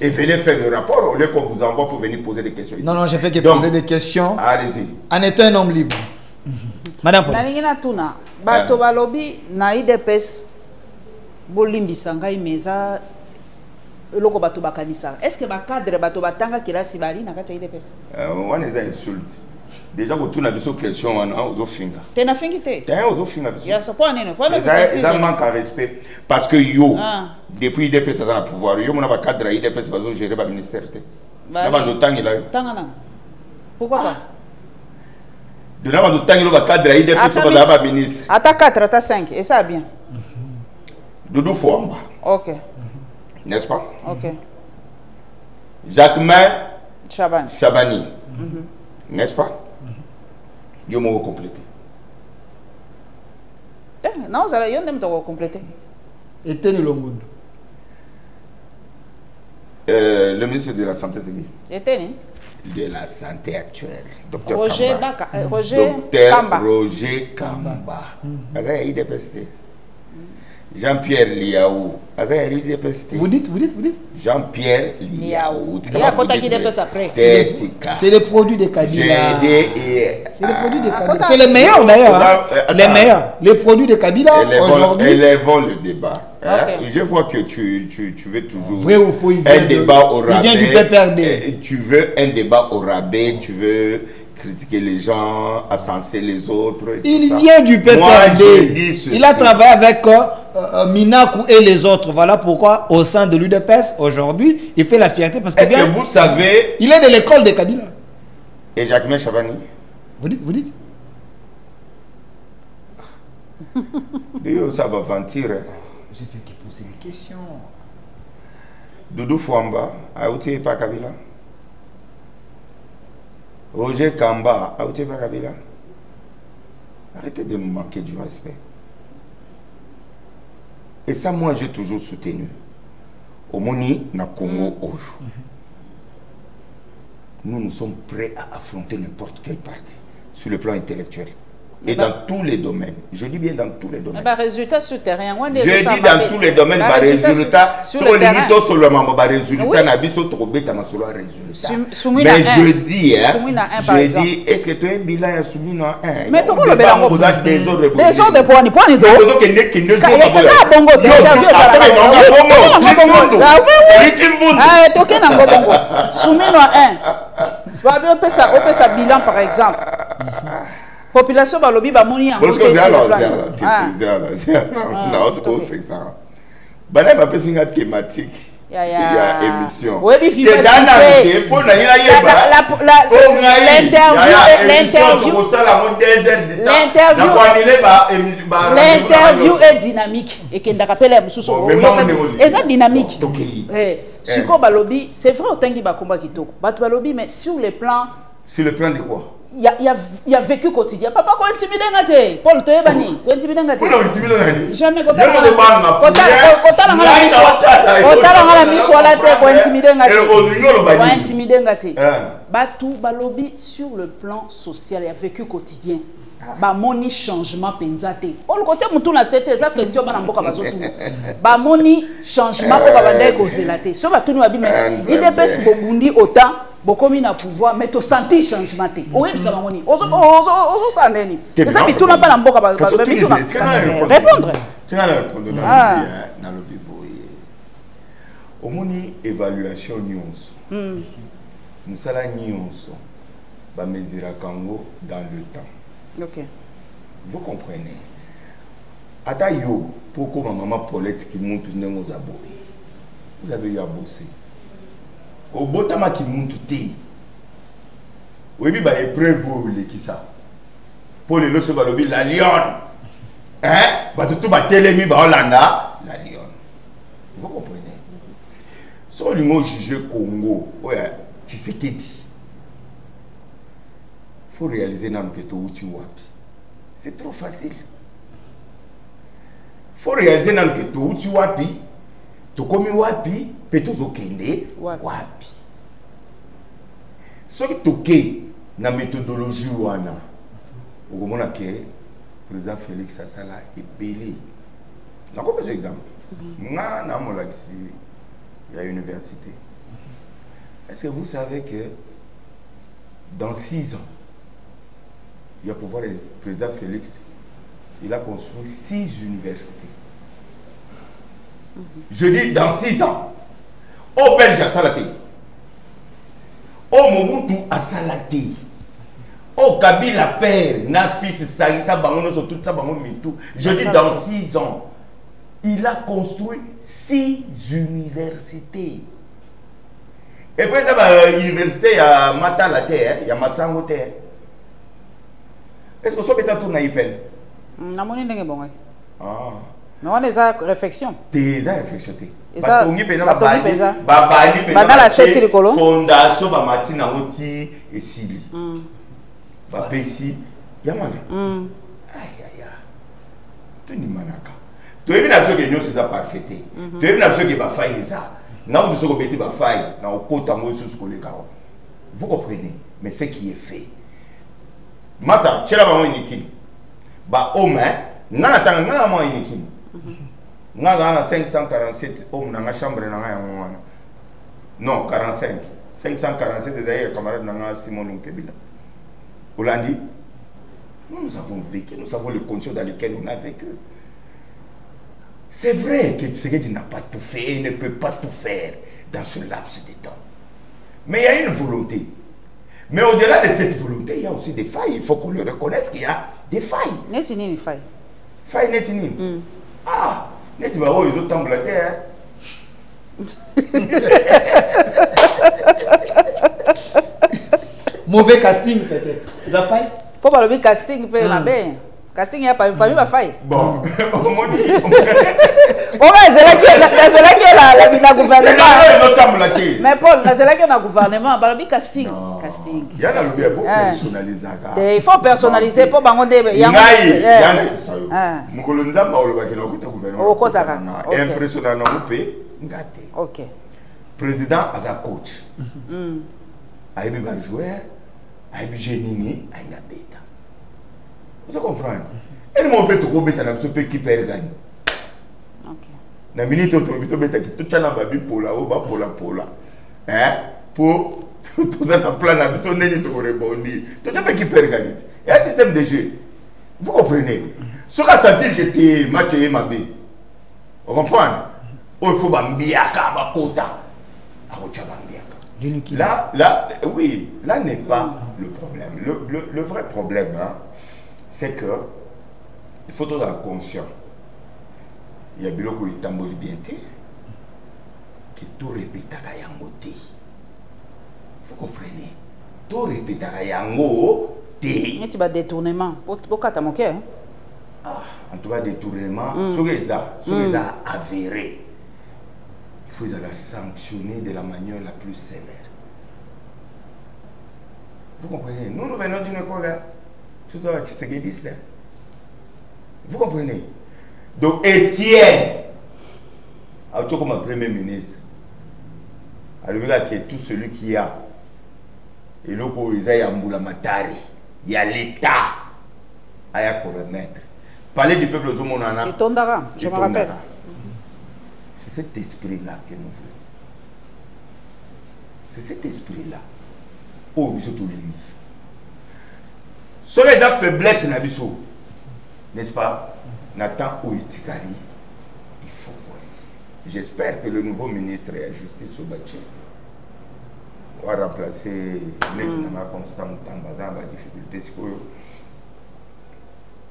Et venez faire le rapport au lieu qu'on vous envoie pour venir poser des questions ici. Non, non, je fais que poser des questions. Allez-y. En étant un homme libre. Madame Paul. Nalingina tuna. Bato balobi na IDPS bolimbisa ngai meza loko bato bakanisa. Est-ce que ba cadre bato batanga kelasi bali na kati IDPS? On est insulte. Déjà que tu n'as pas de question aux finga. Tu n'as fingi te. Tu as aux finga. Il y a ce point nene. Point de ça manque à respect parce que yo depuis IDPS ça dans le pouvoir. Yo mon pas cadre IDPS va gérer le ministère. Là ba no tangi là. Tangana. Pourquoi pas? De là ba no tangi le cadre IDPS va dans le ministre. Ata 4, ata 5 et ça bien. Doudou Fouamba. OK. N'est-ce pas? OK. Jacquemain Chabani. N'est-ce pas? Yo m'ont complété. Non, ça y est, on compléter. Et Teni Longondo. Le ministre de la Santé, c'est qui? Et Teni? De la Santé actuelle. Docteur Roger Kamba. Roger Docteur Roger Kamba. Azaya IDPST. Jean-Pierre Liaou. Azaya IDPST. Vous dites? Jean-Pierre Liaou. Il y a quoi qui dépasse après? C'est les produits de Kabila. C'est les produits de Kabila. C'est les meilleurs d'ailleurs. Les meilleurs. Les produits de Kabila aujourd'hui. Élèvons le débat. Okay. Je vois que tu veux toujours vrai ou faux, un débat au rabais. Il vient du PPRD. Tu veux un débat au rabais, tu veux critiquer les gens, ascenser les autres. Il vient du PPRD. Il a travaillé avec Minakou et les autres. Voilà pourquoi au sein de l'UDPS aujourd'hui, il fait la fierté parce que est-ce que vous savez? Il est de l'école de Kabila. Et Jacquemain Chabani? Vous dites? Ça va mentir. J'ai fait que poser des questions. Doudou Fouamba, a outé pas Kabila? Roger Kamba, a outé pas Kabila? Arrêtez de me manquer du respect. Et ça, moi, j'ai toujours soutenu. Au Moni, na Congo, nous sommes prêts à affronter n'importe quel parti sur le plan intellectuel. Et dans tous les domaines. Je dis bien dans tous les domaines. Résultat sur terrain. Je dis dans tous les domaines, résultat sur le terrain. Mais je dis, est-ce que tu es bilan à soumis à 1? Mais tu as des autres points. Bilan par exemple. Population balobi ba moni en côté sur le plan. Bana ba pesinga thématique. Il y a émission. Oui, puis l'interview est dynamique et que ndakapela mususu. Et ça dynamique. Siko balobi, c'est vrai autant qui ba combat kitoko. Batu balobi mais sur le plan de quoi? Il y a vécu quotidien. Papa, quoi intimider ngate? Paul, tu es banni. Quoi intimider ngate? Jamais. Quand Batou balobi sur le plan social, il y a vécu quotidien. Ba moni changement penzate. Paul, côté mutu na c'était ça question bana mboka bazotu. Ba moni changement ko babanda ko zelate. So ba tunu abi mais IDPS bobundi autant bokomi na pouvoir mais to sentir changement te. Oui, ça va moni. Ozo sandeni. Mais ça bituna pas na mboka ba bituna. Répondre. Tu vas répondre dans le biboye. Au moni évaluation nyonso. Musala nyonso ba mesura kango dans le temps. Ok. Vous comprenez? Ata yo, pourquoi ma maman Paulette qui monte aux abonnés? Vous avez eu à bosser. Au botama qui monte té. Oui, bah épreuve les qui ça. Pour les lois balobi la lionne. Hein? Bah tout ba télémi ba Hollanda la lionne. Vous comprenez? Sur le mot juger Congo, ouais, qui c'est qui dit? Il faut réaliser dans le ghetto où tu wapi. C'est trop facile. Il faut réaliser dans le ghetto où tu wapi. Tu comme wapi, peut-être kende wapi. Ce qui toqué dans la méthodologie wana. Au moment que le président Félix Sassala est belé. J'ai encore un exemple. Moi, il y a une université. Est-ce que vous savez que dans 6 ans, il y a pouvoir le président Félix, il a construit 6 universités. Je dis dans 6 ans. Oh Belge à Salate. Oh Mobutu à Salate. Oh Kabila père, na fils Sarissa Bangono sur tout ça Bangono Mitou. Je dis dans 6 ans, il a construit 6 universités. Et puis ça va université à Matalate, il y a Massangote. Est-ce que ça peut être tourné à Ipel? Non, mon n'est bon. Ah. Mais on a des réflexions. Des réflexions. Et ça, la fondation ba matina moti et sili. Ba pesi yamana. Aïe aïe. Tu ni manaka. Tu es bien absolu que nous c'est ça parfaité. Tu es bien absolu que ba faille ça. Na vous soko beti ba faille na okota ngo sur ko le kawo. Vous comprenez? Mais ce qui est fait. Masa chela ba mo inikini. Ba homme ngana tanga ngana mo inikini. Nga dans 547 hommes dans la chambre non 45 547 des camarades dans Simon Nkebila. Hollandi, nous avons vécu, nous savons les conditions dans lesquelles on a vécu. C'est vrai que Tshisekedi n'a pas tout fait et ne peut pas tout faire dans ce laps de temps. Mais il y a une volonté. Mais au-delà de cette volonté, il y a aussi des failles. Il faut qu'on le reconnaisse qu'il y a des failles. N'est-il une faille? Faille n'est-il? Ah, n'est-il pas où ils ont tombé la terre? Mauvais casting peut-être. Ça faille? Pour parler de casting, peut la bien. Casting, il n'y a pas eu ma faille. Bon, on dit. Oh, mais c'est là qu'il y a la gouvernement. Mais Paul, c'est là qu'il y a le gouvernement. Balobi casting. Casting. Il y a le bien personnalisé. Il faut personnaliser pour banger. Il y a un Mkolonza Baoloba qui est au gouvernement. Impressionnant, ok. Président as un coach. Aïe un joueur, aïe génie, aïe na bêta. Vous comprenez? Et mon père tout bêta na so pe qui perd gagne. OK. Na minute to bêta qui tout chana babi pola o ba pola. Hein? Pour tout dans le plan na so neni to rebondir. Tout ça pe qui perd gagne. Et un système de jeu. Vous comprenez? Ce qu'a senti que tu match est mabé. Vous comprenez? Oh, il faut bambiaka bakota. Là, oui, là n'est pas le problème. Le vrai problème, hein, c'est que il faut être conscient. Il y a beaucoup de temps de qui tout répète à Yangote. Vous comprenez? Tout répète à Yangote. Il y a un détournement. Pourquoi tu as moqué? En tout cas, détournement, c'est avéré. Il faut la sanctionner de la manière la plus sévère. Vous comprenez? Nous venons d'une école, tout à l'heure, vous comprenez? Donc, Étienne, comme premier ministre, tout celui qui a, et le il y a l'État à remettre. Parler du peuple au monde, je me rappelle. C'est cet esprit-là que nous voulons. C'est cet esprit-là. Oh, nous sommes tous les nids. Sur les faiblesses, n'est-ce pas? Nathan Ouitikali, il faut coincer. J'espère que le nouveau ministre de la Justice, Soubaché, va remplacer Lévinama Constant Tambazan la difficulté.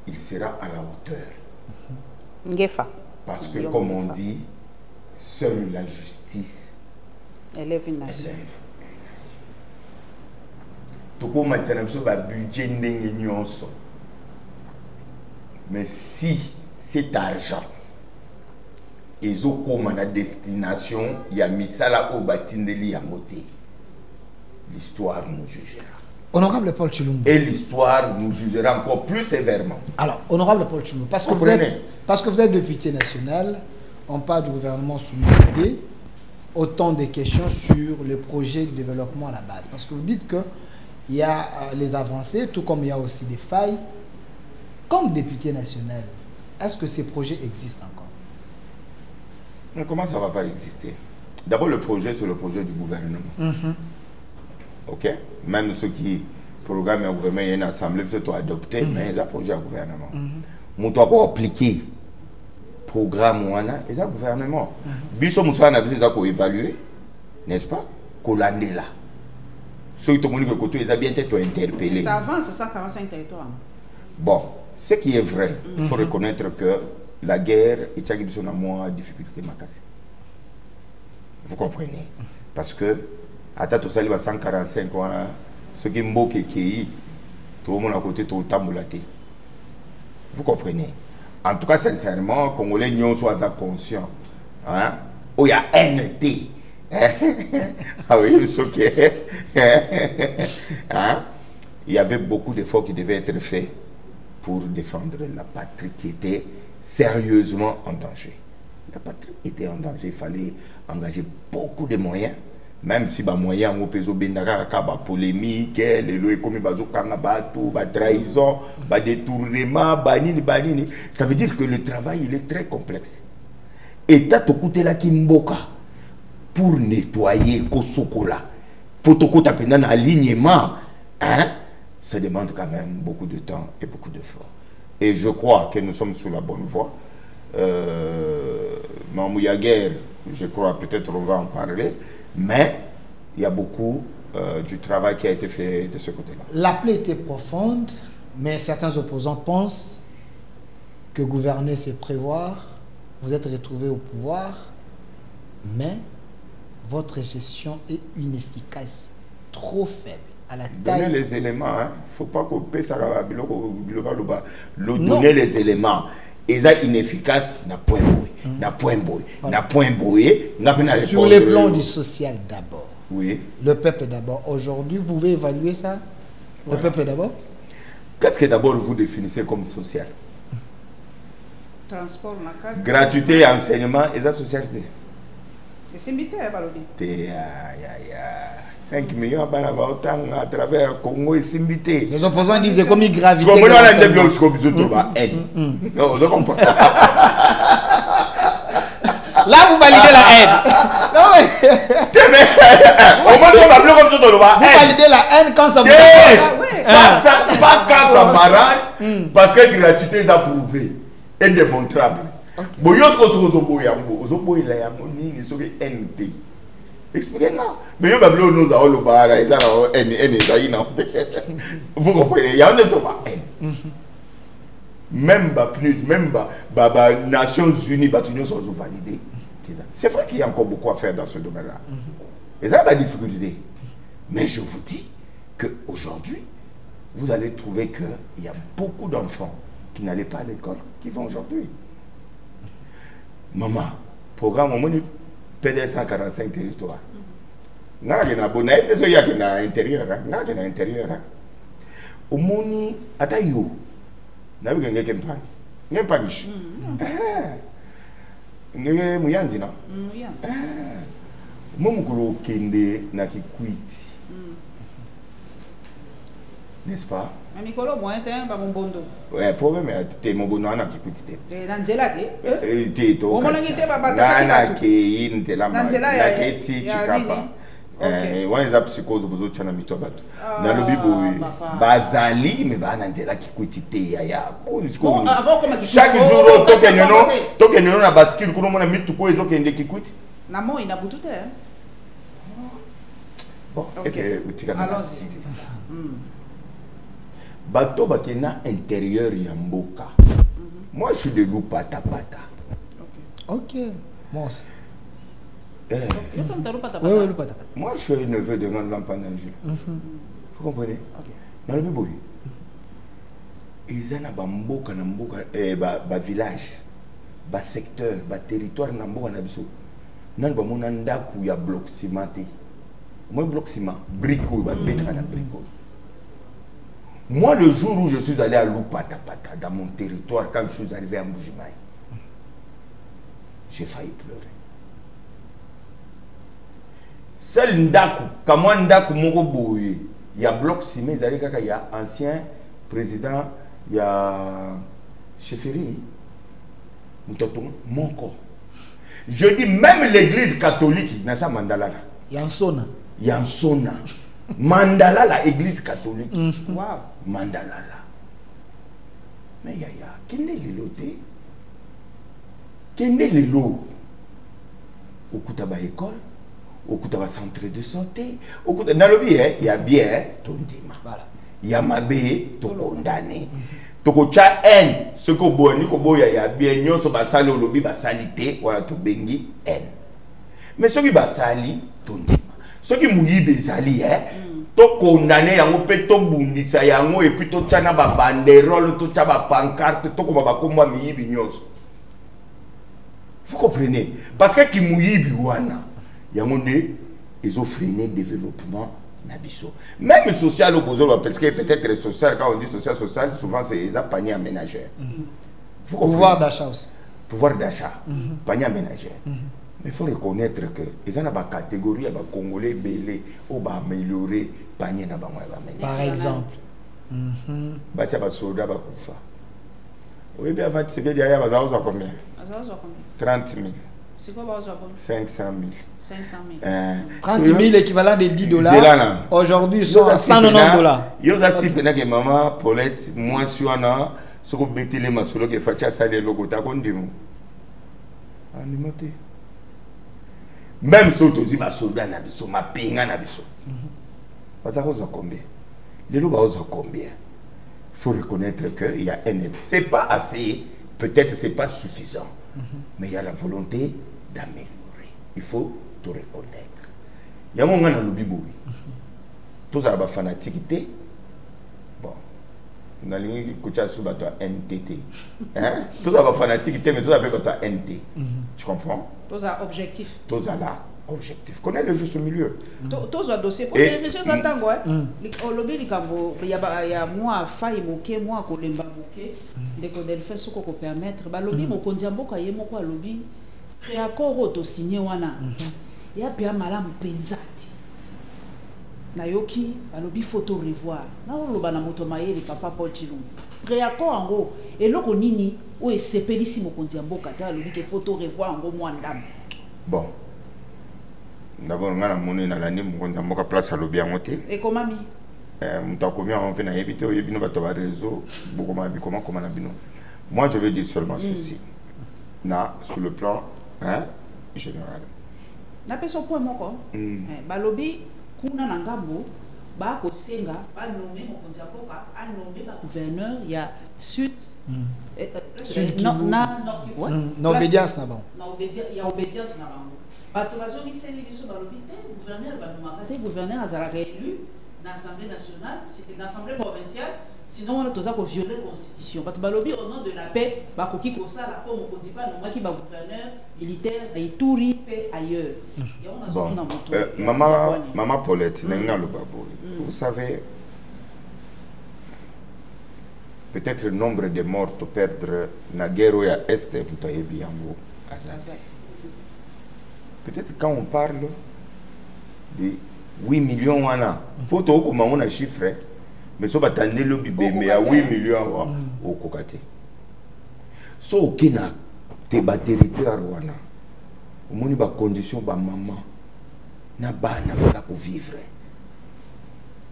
Il sera à la hauteur. Ngefa. Parce que, comme on dit, seule la justice élève une nation. Tout comme budget mais si cet argent est comme à destination, il y a mis ça là au batindeli à moté, l'histoire nous jugera. Honorable Paul Tshilombo. Et l'histoire nous jugera encore plus sévèrement. Alors, honorable Paul Tshilombo, parce que vous êtes député national, on parle du gouvernement sous l'idée, autant de questions sur le projet de développement à la base. Parce que vous dites qu'il y a les avancées, tout comme il y a aussi des failles. Comme député national, est-ce que ces projets existent encore? Mais comment ça ne va pas exister? D'abord, le projet, c'est le projet du gouvernement. OK? Même ceux qui programment un gouvernement, il y a une assemblée qui sont adoptés, mais il y a un projet au gouvernement. Nous devons appliquer programme, il y a un gouvernement. Biso Moussa n'a besoin d'évaluer. n'est-ce pas? Kolandela. Ceux qui ont dit que côté ils ont bien été interpellés. Ça avance 145 territoires. Bon, ce qui est vrai, il faut reconnaître que la guerre est une moins difficulté makasi. Vous comprenez? Parce que à tout ça il va 145 ans, ce qui mboke qui tout le monde à côté tout tambolaté. Vous comprenez? En tout cas, sincèrement, Congolais n'y sont pas conscients. Hein? Oh, il y a NT. Ah oui, c'est ok. Hein? Il y avait beaucoup d'efforts qui devaient être faits pour défendre la patrie qui était sérieusement en danger. La patrie était en danger, il fallait engager beaucoup de moyens, même si les moyens ont été polémique, les trahison, détournement, banini. Ça veut dire que le travail il est très complexe. Et t'as tout côté là qui mboka pour nettoyer Kosokola, pour tout côté un alignement, hein? Ça demande quand même beaucoup de temps et beaucoup d'efforts. Et je crois que nous sommes sur la bonne voie. Mamouya guerre, je crois peut-être on va en parler, mais il y a beaucoup du travail qui a été fait de ce côté-là. La plaie était profonde, mais certains opposants pensent que gouverner c'est prévoir. Vous êtes retrouvé au pouvoir, mais votre gestion est inefficace, trop faible. À la taille. Donner les éléments, il ne faut pas qu'on paie ça. Donner les éléments. Et ça inefficace, n'a point boué. N'a point boué. N'a point boué. Sur le plan du social d'abord. Oui. Le peuple d'abord. Aujourd'hui, vous pouvez évaluer ça? Le peuple d'abord? Qu'est-ce que d'abord vous définissez comme social? Transport, gratuité, enseignement, et ça social c'est? Et c'est mbité, Balodi. 5 millions à travers le Congo et Simbité. Les opposants disent comme une gravité. Non, je comprends. Là, vous validez la haine. Vous validez la haine quand ça vous arrange. Pas quand ça m'arrange, parce que la gratuité est approuvée, indémontrable. Bon, il y a ce que vous avez expliquez-moi. Mais vous comprenez, il y a un autre. Même les Nations Unies sont validées. C'est vrai qu'il y a encore beaucoup à faire dans ce domaine-là. Et ça, c'est la difficulté. Mais je vous dis qu'aujourd'hui, vous allez trouver qu'il y a beaucoup d'enfants qui n'allaient pas à l'école qui vont aujourd'hui. Maman, programme au monde PDS 145 territoires. Il y a un intérieur. Au monde, à Taïo, il y a un campagne. Il y a un paniche. Il y a un Mouyanzi. Momukolo Kende na Kikwiti. N'est-ce pas? Mikolo moyen te ba Mombondo. Ouais, problème est Mombondo na Kikwiti te. Na nzela te. Te to. Omona ngite ba bataka na ke intela ma. Na nzela ya keti chikapa. Wanza psychose bozo chana mitobatu. Na lobi boy bazali me ba na nzela Kikwiti te ya. Bon, avant comme chaque jour toke neno na bascule kuno mona mituko ezo kende Kikwiti. Na mo ina butu te. Bon, allons-y. Bateau bakena intérieur Yamboka. Moi je suis de Lupata Pata. Ok. Moi aussi. Oui, Lupata. Moi je suis neveu de Grand Lampananjou. Vous comprenez? Dans le Biboui. Ils ont Bamboka, ba village, ba secteur, ba territoire Namboka Nabiso. Nan ba monanda ku ya bloc cimenté. Moi bloc ciment, brico, ba betra na brico. Moi le jour où je suis allé à Lupata dans mon territoire, quand je suis arrivé à Mbujimaï, j'ai failli pleurer. Seul Ndaku, comment Ndaku moko boye, il y a bloc ciment, il y a ancien président, il y a Cheferi, mon corps. Je dis même l'église catholique, dans sa mandala. Yansona. Yansona. Mandala, la église catholique. Wow. Mandala. Mais yaya, quel est le lot? Quel est le lot? Au Koutaba école, okuta ba centre de santé, okuta nalobi il y a bien tondima. Voilà. Il y a mabe to condamné. Toko cha haine, ce que boni ko boya ya bien nyonso ba sali olobi ba salité wala to bengi haine. Mais ce qui ba sali tondima. Ce qui muyibe zali to condamné yango pe to bundisa yango et puis to tchana ba banderole to tcha ba pancarte to ko ba komwa miyibi nyonso. Vous comprenez? Parce que qui muyibi wana yango ne ils ont freiné le développement nabiso. Même social au besoin parce que peut-être social quand on dit social souvent c'est les paniers aménageurs. Pouvoir d'achat aussi. Pouvoir d'achat, panier aménageur. Mais il faut reconnaître que ils ont une catégorie de Congolais belé ou améliorer panier na bango par exemple. Bah ça va soldat va kufa. Oui bien avant c'est bien derrière va ça combien? 30 000. C'est quoi bah 500 000. 500 000. 30 000 équivalent de 10 $. Aujourd'hui, ils sont à 190 $. Yo za si pena que maman Paulette moi suana ce que betele masolo que facha ça les logos ta kondimu. Animaté. Même si tu as soldat na biso ma pinga na biso. Parce que combien? Les lois combien? Il faut reconnaître qu'il y a un effort. C'est pas assez, peut-être c'est pas suffisant. Mais il y a la volonté d'améliorer. Il faut te reconnaître. Il y a un moment dans le Bible. Tous les fanatiques. Bon. On a dit que tu as sur NTT. Tous les fanatiques, mais tous les NT. Tu comprends? Tous les objectifs. Tous les objectifs. Connais le juste milieu. Tous les dossiers. Pour télévision, ça tango. Au lobby, il y a moi, faille moqué, moi, kolemba moqué. Dès qu'on fait ce qu'on peut permettre, bah lobby, mon kondiambo, kaye mon quoi lobby, créaccord auto signé wana. Il y a bien malam penzati. Nayoki, bah lobby photo revoir. Na loba na motomaye le papa Paul Chilum. Créaccord en gros. Et là qu'on nini, où est ce pédissi mon kondiambo kata lobby que photo revoir en gros moi ndam. Bon. D'abord, on a monnaie dans l'année, on a place à lobby à monter. Et comment mi? Moi, je veux dire seulement ceci. Sur le plan général. Na peso point moko. Balobi kuna na ngambo ba ko senga ba nommer mokonzi apoka a nommer ba gouverneur ya sud na obédience na bon. Na obédience na bango. Bato bazo miseli biso balobi te gouverneur ba nomaka te gouverneur azalaka élu dans l'Assemblée nationale, c'était l'Assemblée provinciale, sinon on a tous violer la constitution. Parce que balobi au nom de la paix, bakoki kosa la paix, on dit pas non qui ba gouverneur militaire et tout et ailleurs. Bon, maman Paulette, vous savez, peut-être le nombre de morts pour perdre la guerre ou à Est, peut-être quand on parle de 8 millions wana pour to ko on a chiffre mais so batande lo bibé mais à 8 millions au kokate so okina te ba territoire wana omoni ba condition ba maman na bana ba ko vivre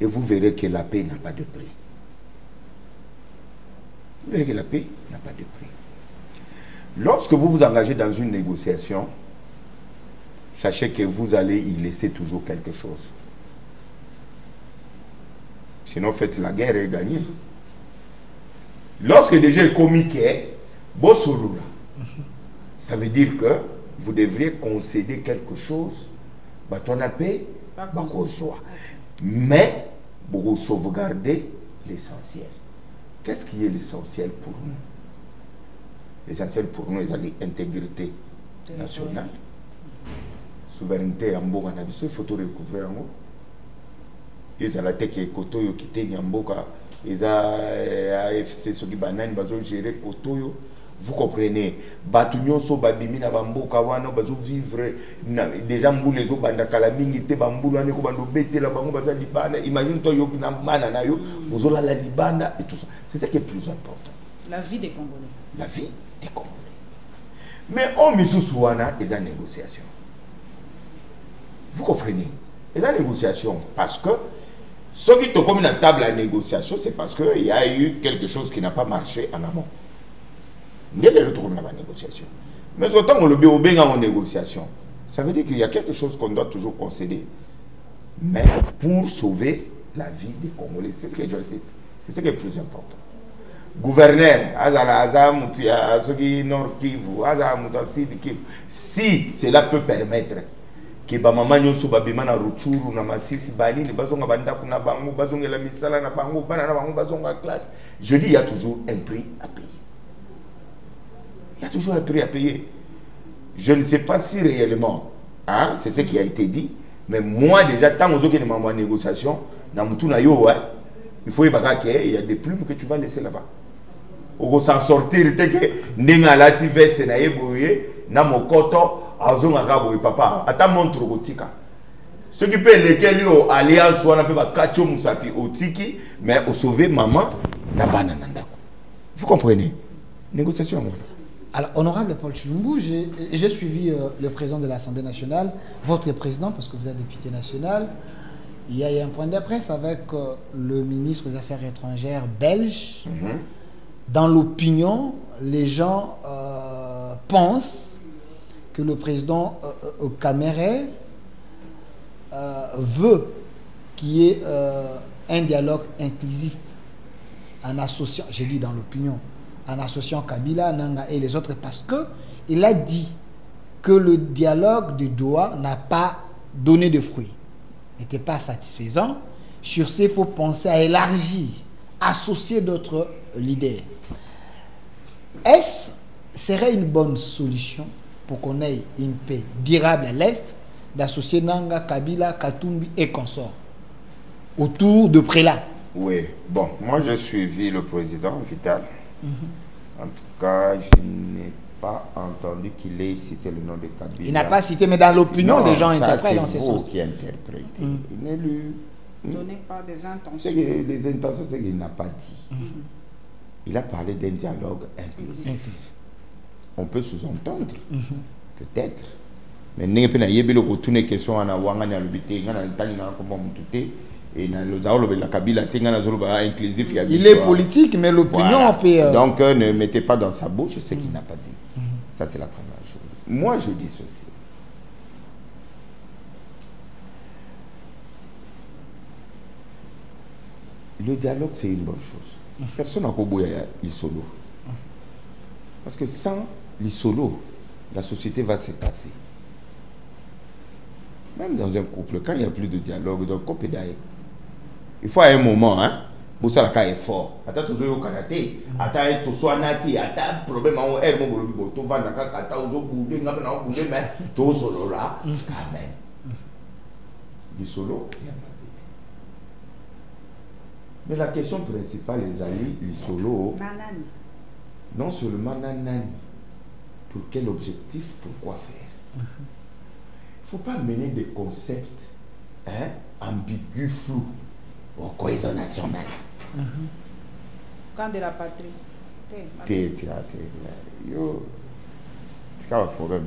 et vous verrez que la paix n'a pas de prix. Vous verrez que la paix n'a pas de prix. Lorsque vous vous engagez dans une négociation, sachez que vous allez y laisser toujours quelque chose. Sinon, faites la guerre et gagnez. Lorsque déjà est comique, ça veut dire que vous devriez concéder quelque chose. Ton paix, mais vous sauvegardez l'essentiel. Qu'est-ce qui est l'essentiel pour nous? L'essentiel pour nous, c'est l'intégrité nationale. Souveraineté en Mboka na biso, il faut tout recouvrir en haut. Ils ont la tête qui est koto yo quitté Nyamboka, ils ont AFC so ki banani bazo gérer koto yo. Vous comprenez? Batunyo so babimi na bamboka wana bazo vivre déjà mbulu les banda kala mingi te bambulu ane ko bando betela bango baza libanda. Imagine toi yo na mana na yo, bozola la libanda et tout ça. C'est ça qui est plus important. La vie des Congolais. La vie des Congolais. Mais on misusu wana ils ont négociation. Vous comprenez? Les négociations, parce que ceux qui sont comme une table à négociation, c'est parce qu'il y a eu quelque chose qui n'a pas marché en amont. Il y a des retours dans la négociation. Mais autant qu'on le bien en négociation, Ça veut dire qu'il y a quelque chose qu'on doit toujours concéder. Mais pour sauver la vie des Congolais, c'est ce que j'insiste. C'est ce qui est le plus important. Gouverneur, si cela peut permettre que maman nyoso babima na ruchuru na masisi banini bazonga banda kuna bango bazonga la misala na bango bana na bango bazonga classe, je dis il y a toujours un prix à payer. Il y a toujours un prix à payer. Je ne sais pas si réellement, hein, c'est ce qui a été dit, mais moi déjà tant aux autres en négociation, na mutu na yo, il faut y il y a des plumes que tu vas laisser là-bas. Au s'en sortir, t'es que n'enga la tivesse na yeboye na mokoto azonga kabo papa ata montre gotika. Ce qui peut lesquels yo alliance wana pe ba katio musapi otiki mais au sauver maman na banana ndako. Vous comprenez? Négociation. Alors, honorable Paul Tshilumbu, j'ai suivi le président de l'Assemblée nationale, votre président, parce que vous êtes député national. Il y a eu un point de presse avec le ministre des Affaires étrangères belge. Dans l'opinion, les gens pensent que le président Kamere veut qu'il y ait un dialogue inclusif en associant, j'ai dit dans l'opinion, en associant Kabila, Nanga et les autres, parce qu'il a dit que le dialogue de Doha n'a pas donné de fruits, n'était pas satisfaisant. Sur ce, il faut penser à élargir, associer d'autres leaders. Est-ce serait une bonne solution pour qu'on ait une paix durable à l'Est, d'associer Nanga, Kabila, Katumbi et consorts autour de Prélat? Oui, bon, moi j'ai suivi le président Vital. En tout cas, je n'ai pas entendu qu'il ait cité le nom de Kabila. Il n'a pas cité, mais dans l'opinion, les gens interprètent dans ces sens. C'est qui interprète. Il n'est lu. Donnez pas des intentions. Les intentions, c'est qu'il n'a pas dit. Il a parlé d'un dialogue inclusif. On peut sous-entendre, peut-être. Mais il y a des questions à il est politique, mais l'opinion peut... Donc ne mettez pas dans sa bouche ce qu'il n'a pas dit. Ça, c'est la première chose. Moi, je dis ceci. Le dialogue, c'est une bonne chose. Personne n'a pas l'isolo. Parce que sans l'isolo, la société va se casser. Même dans un couple, quand il n'y a plus de dialogue, donc il faut à un moment, hein, pour ça, le cas est fort. Attends, tu es au Canada, attends, tu sois nati, attends, problème, on est bon, tu vas dans le Canada, tu vas dans le Canada, tu es solo là, quand même. Du solo, il y a mal. Mais la question principale, les alliés, les solos, non seulement nanani, pour quel objectif, pourquoi faire? Il ne faut pas mener des concepts ambigus, flous, aux cohésion nationale. Quand de la patrie. Yo, c'est pas un problème,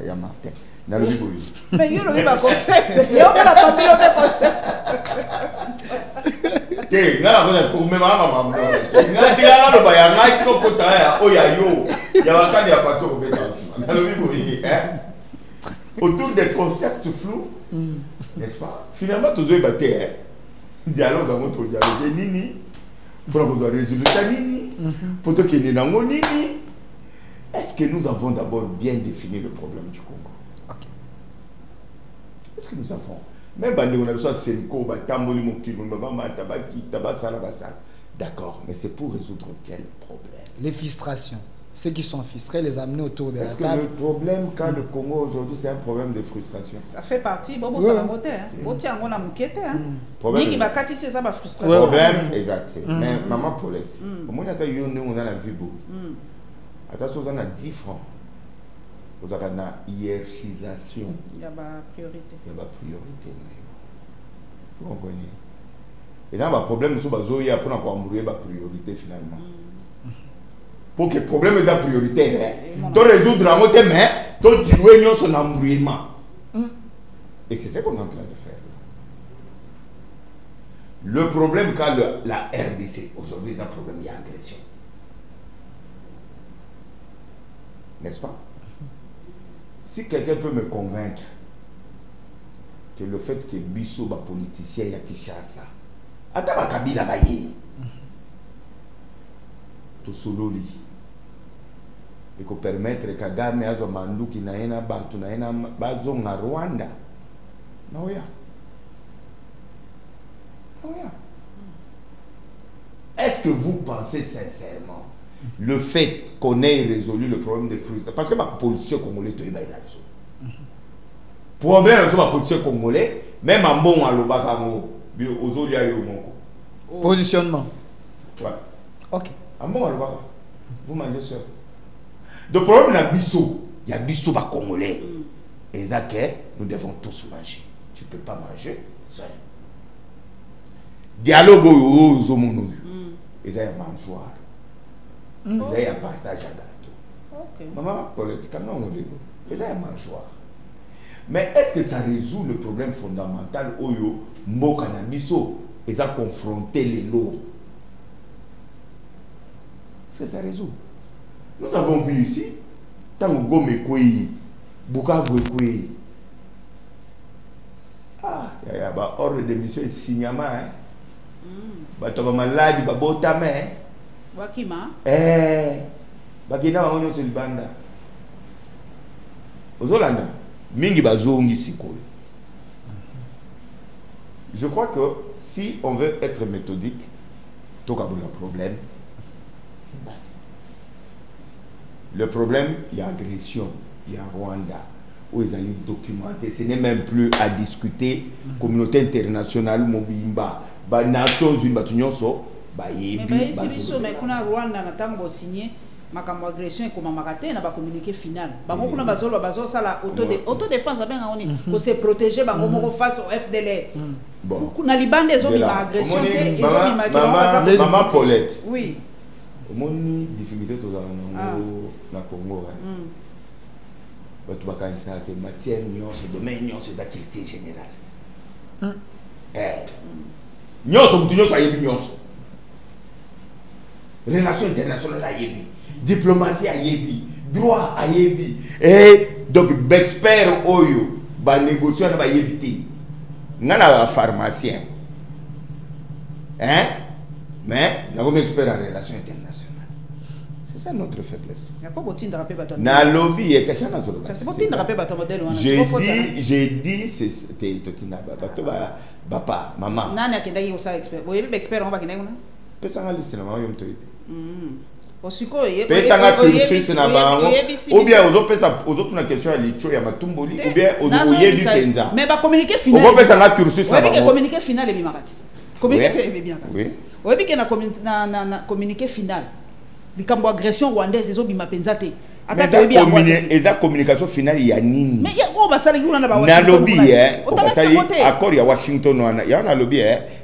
il y a Martin. Mais il y a un concept. Il y a un concept. Autour des concepts flous, n'est-ce pas? Finalement, tous les batailles, dialogue dans votre dialogue, nini, pour avoir un résultat, nini, pour que qu'il y ait nini. Est-ce que nous avons d'abord bien défini le problème du Congo? Est-ce que nous avons? Même si on a besoin de Senko, d'accord, mais c'est pour résoudre quel problème? Les frustrations. Ceux qui sont frustrés, les amener autour de la table. Est-ce que le problème quand le Congo aujourd'hui, c'est un problème de frustration? Ça fait partie, bon, ça va monter. On a moquette. Problème exact. Mais maman Paulette, au moins, on a la vie beau. Attention, on a 10 francs. Vous avez une hiérarchisation. Il y a ma priorité. Il y a ma priorité. Vous comprenez? Et là, le problème, c'est que il y a pour la priorité finalement. Pour que le problème soit prioritaire, tu résoudre en mode mais tu dois son embrouillement. Et c'est ce qu'on est en train de faire. Le problème quand la RDC, aujourd'hui, il y a un problème, il y a agression. N'est-ce pas? si quelqu'un peut me convaincre que le fait que Bisso ba politicien ya Kinshasa ata ba Kabila ba ye to sololi et ko permettre Kagame azo manduki na ena bantu na ena bazo na Rwanda na oya est-ce que vous pensez sincèrement le fait qu'on ait résolu le problème des fruits parce que ma policier congolais to iba ina so problème sur la policier congolais même en bon à l'obakango bi ozolia yo moko positionnement. ouais OK. en bon à l'obaka vous mangez seul. Le problème la Bisso, il y a Bisso ba congolais. Et ça que nous devons tous manger. Tu peux pas manger seul. Dialogue au zomono. Et ça y a mangeoire. Et ça y a partage à gâteau. OK. Maman politique non on dit. Et ça y a mangeoire. Mais est-ce que ça résout le problème fondamental oyo mboka na Bisso et ça confronter les lots? Est-ce que ça résout? Nous avons vu ici, tant que Gome Kouyi, Bukavu Kouyi. Ah, il y a un ordre de mission et signalement. Tu as malade, tu as botame. Wakima. Bakina va sur le banda. Aux Hollandais, mingi bazongi sikoyo. Je crois que si on veut être méthodique, tout cas le problème. Le problème, il y a agression, il y a Rwanda, où ils allaient documenter. Ce n'est même plus à discuter. Communauté internationale, Mobimba, Nations Unies, Batunyoso, mais kuna Rwanda na tango signé makambo agression comme makate na ba communiqué final. Bango kuna bazolo bazosala autodéfense abenga oni ko se protéger bango moko face au FDLR. Bon. Kuna libande ezomi ma agression te ezomi ma Maman Paulette. Oui. Moni difficulté tous na Congo. Tu vas cancer que matière nyonso domaine nyonso za culture générale. Nyonso mutu nyonso ayebi nyonso. Relations internationales ayebi, diplomatie ayebi, droit ayebi. Et donc expert oyo ba négocier na ba yebi te. Ngana pharmacien. Mais nous sommes experts en relations internationales. C'est ça notre faiblesse. Na lobby et qu'est-ce j'ai dit c'est totina papa maman. Nani akendaki osa expert. Boye expert on va kenda kuna. Pesa liste na maman yomto. Osiko pesa nga cursus na bango. Ou bien aux autres na question ya licho ya matumboli ou bien aux oyebi penza. Mais ba communiquer final. On pesa nga cursus na bango. Communiquer final et bimakati. Communiquer final bien. Oui. Oui, bien na communiqué final. Likambo agression rwandaise ezobima penza te. Eza communication finale ya nini? Mais on va sala yuna na ba Washington. Na lobby on va sala accord ya Washington wana. Ya na lobby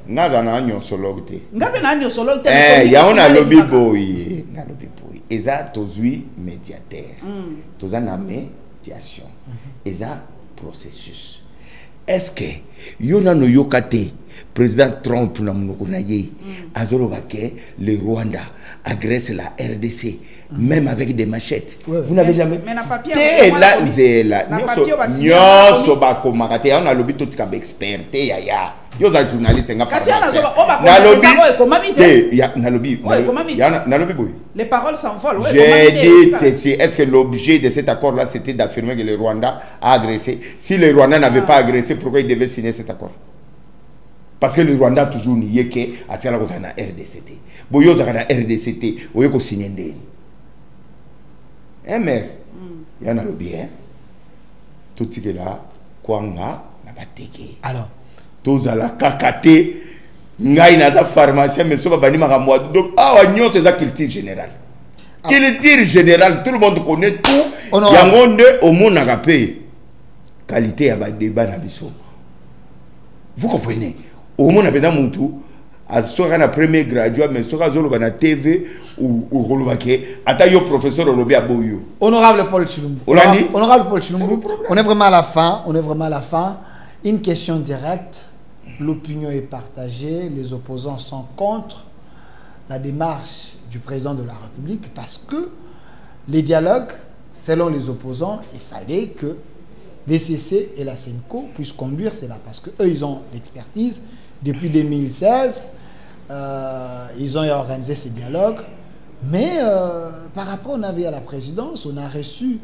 ngaza na nyonsologue te. Ngabe na nyonsologue te. Ya on a lobby boy. Na lobby boy. Eza tozui médiateur. Toza na médiation. Eza processus. Est-ce que yona no yokate président Trump na munoko na ye azoloba ke le Rwanda agresse la RDC même avec des machettes. Vous n'avez jamais mais na papier là nyoso ba komakate on a lobby tout ka expert te ya yo za journaliste nga na lobby na lobby boy les paroles s'envolent. J'ai dit est-ce que l'objet de cet accord là c'était d'affirmer que le Rwanda a agressé? Si le Rwanda n'avait pas agressé, pourquoi il devait signer cet accord? Parce que le Rwanda a toujours nié que atia la cosa na RDCT. Boyo za na RDCT, oyo ko signer ndeni. Mais il y en a le bien. Tout ce qui là kwanga na bateke. Alors, tous à la kakate ngai na ta pharmacien mais soba bani makamwa. Donc ah nyo c'est ça culture générale. Culture générale, tout le monde connaît tout. Yangonde au monde na paye. Qualité ya ba débat na biso. Vous comprenez? Au monde na benda muntu asoka na premier graduat mais soka zolo ba na TV ou rolobake ata yo professeur olobi aboyo. Honorable Paul Chilumbu. Honorable Paul Chilumbu. On est vraiment à la fin, Une question directe. L'opinion est partagée, les opposants sont contre la démarche du président de la République parce que les dialogues selon les opposants, il fallait que les CC et la SENCO puissent conduire cela parce qu'eux, ils ont l'expertise. Depuis 2016, ils ont organisé ces dialogues. Mais par rapport, on avait à la présidence, on a reçu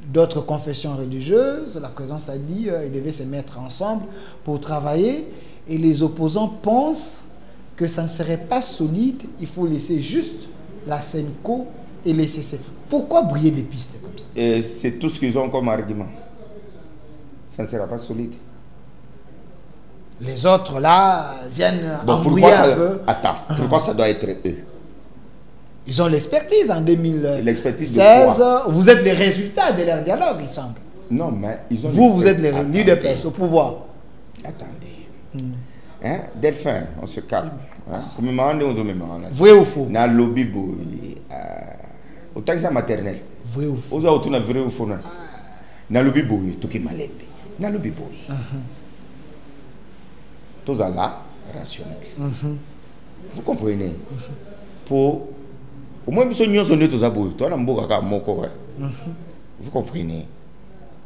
d'autres confessions religieuses. La présidence a dit qu'ils devaient se mettre ensemble pour travailler. Et les opposants pensent que ça ne serait pas solide. Il faut laisser juste la SENCO et les CC. Pourquoi briller des pistes comme ça? Et c'est tout ce qu'ils ont comme argument. Ça ne sera pas solide. Les autres, là, viennent pourquoi un peu. Attends, pourquoi ça doit être eux? Ils ont l'expertise en 2016. L'expertise de quoi? Vous êtes les résultats de leur dialogue, il semble. Non, mais ils ont... Vous êtes les l'UDPS au pouvoir. Attendez. Hein? Delphin, on se calme. Hein? Vrai ou faux? Na lobby autant que ça maternel. Vrai ou faux? Oza otuna vrai ou faux? Na lobby boy, toki malembe. Na lobby boy. Tout ça là, rationnel. Vous comprenez? Pour au moins, vous comprenez?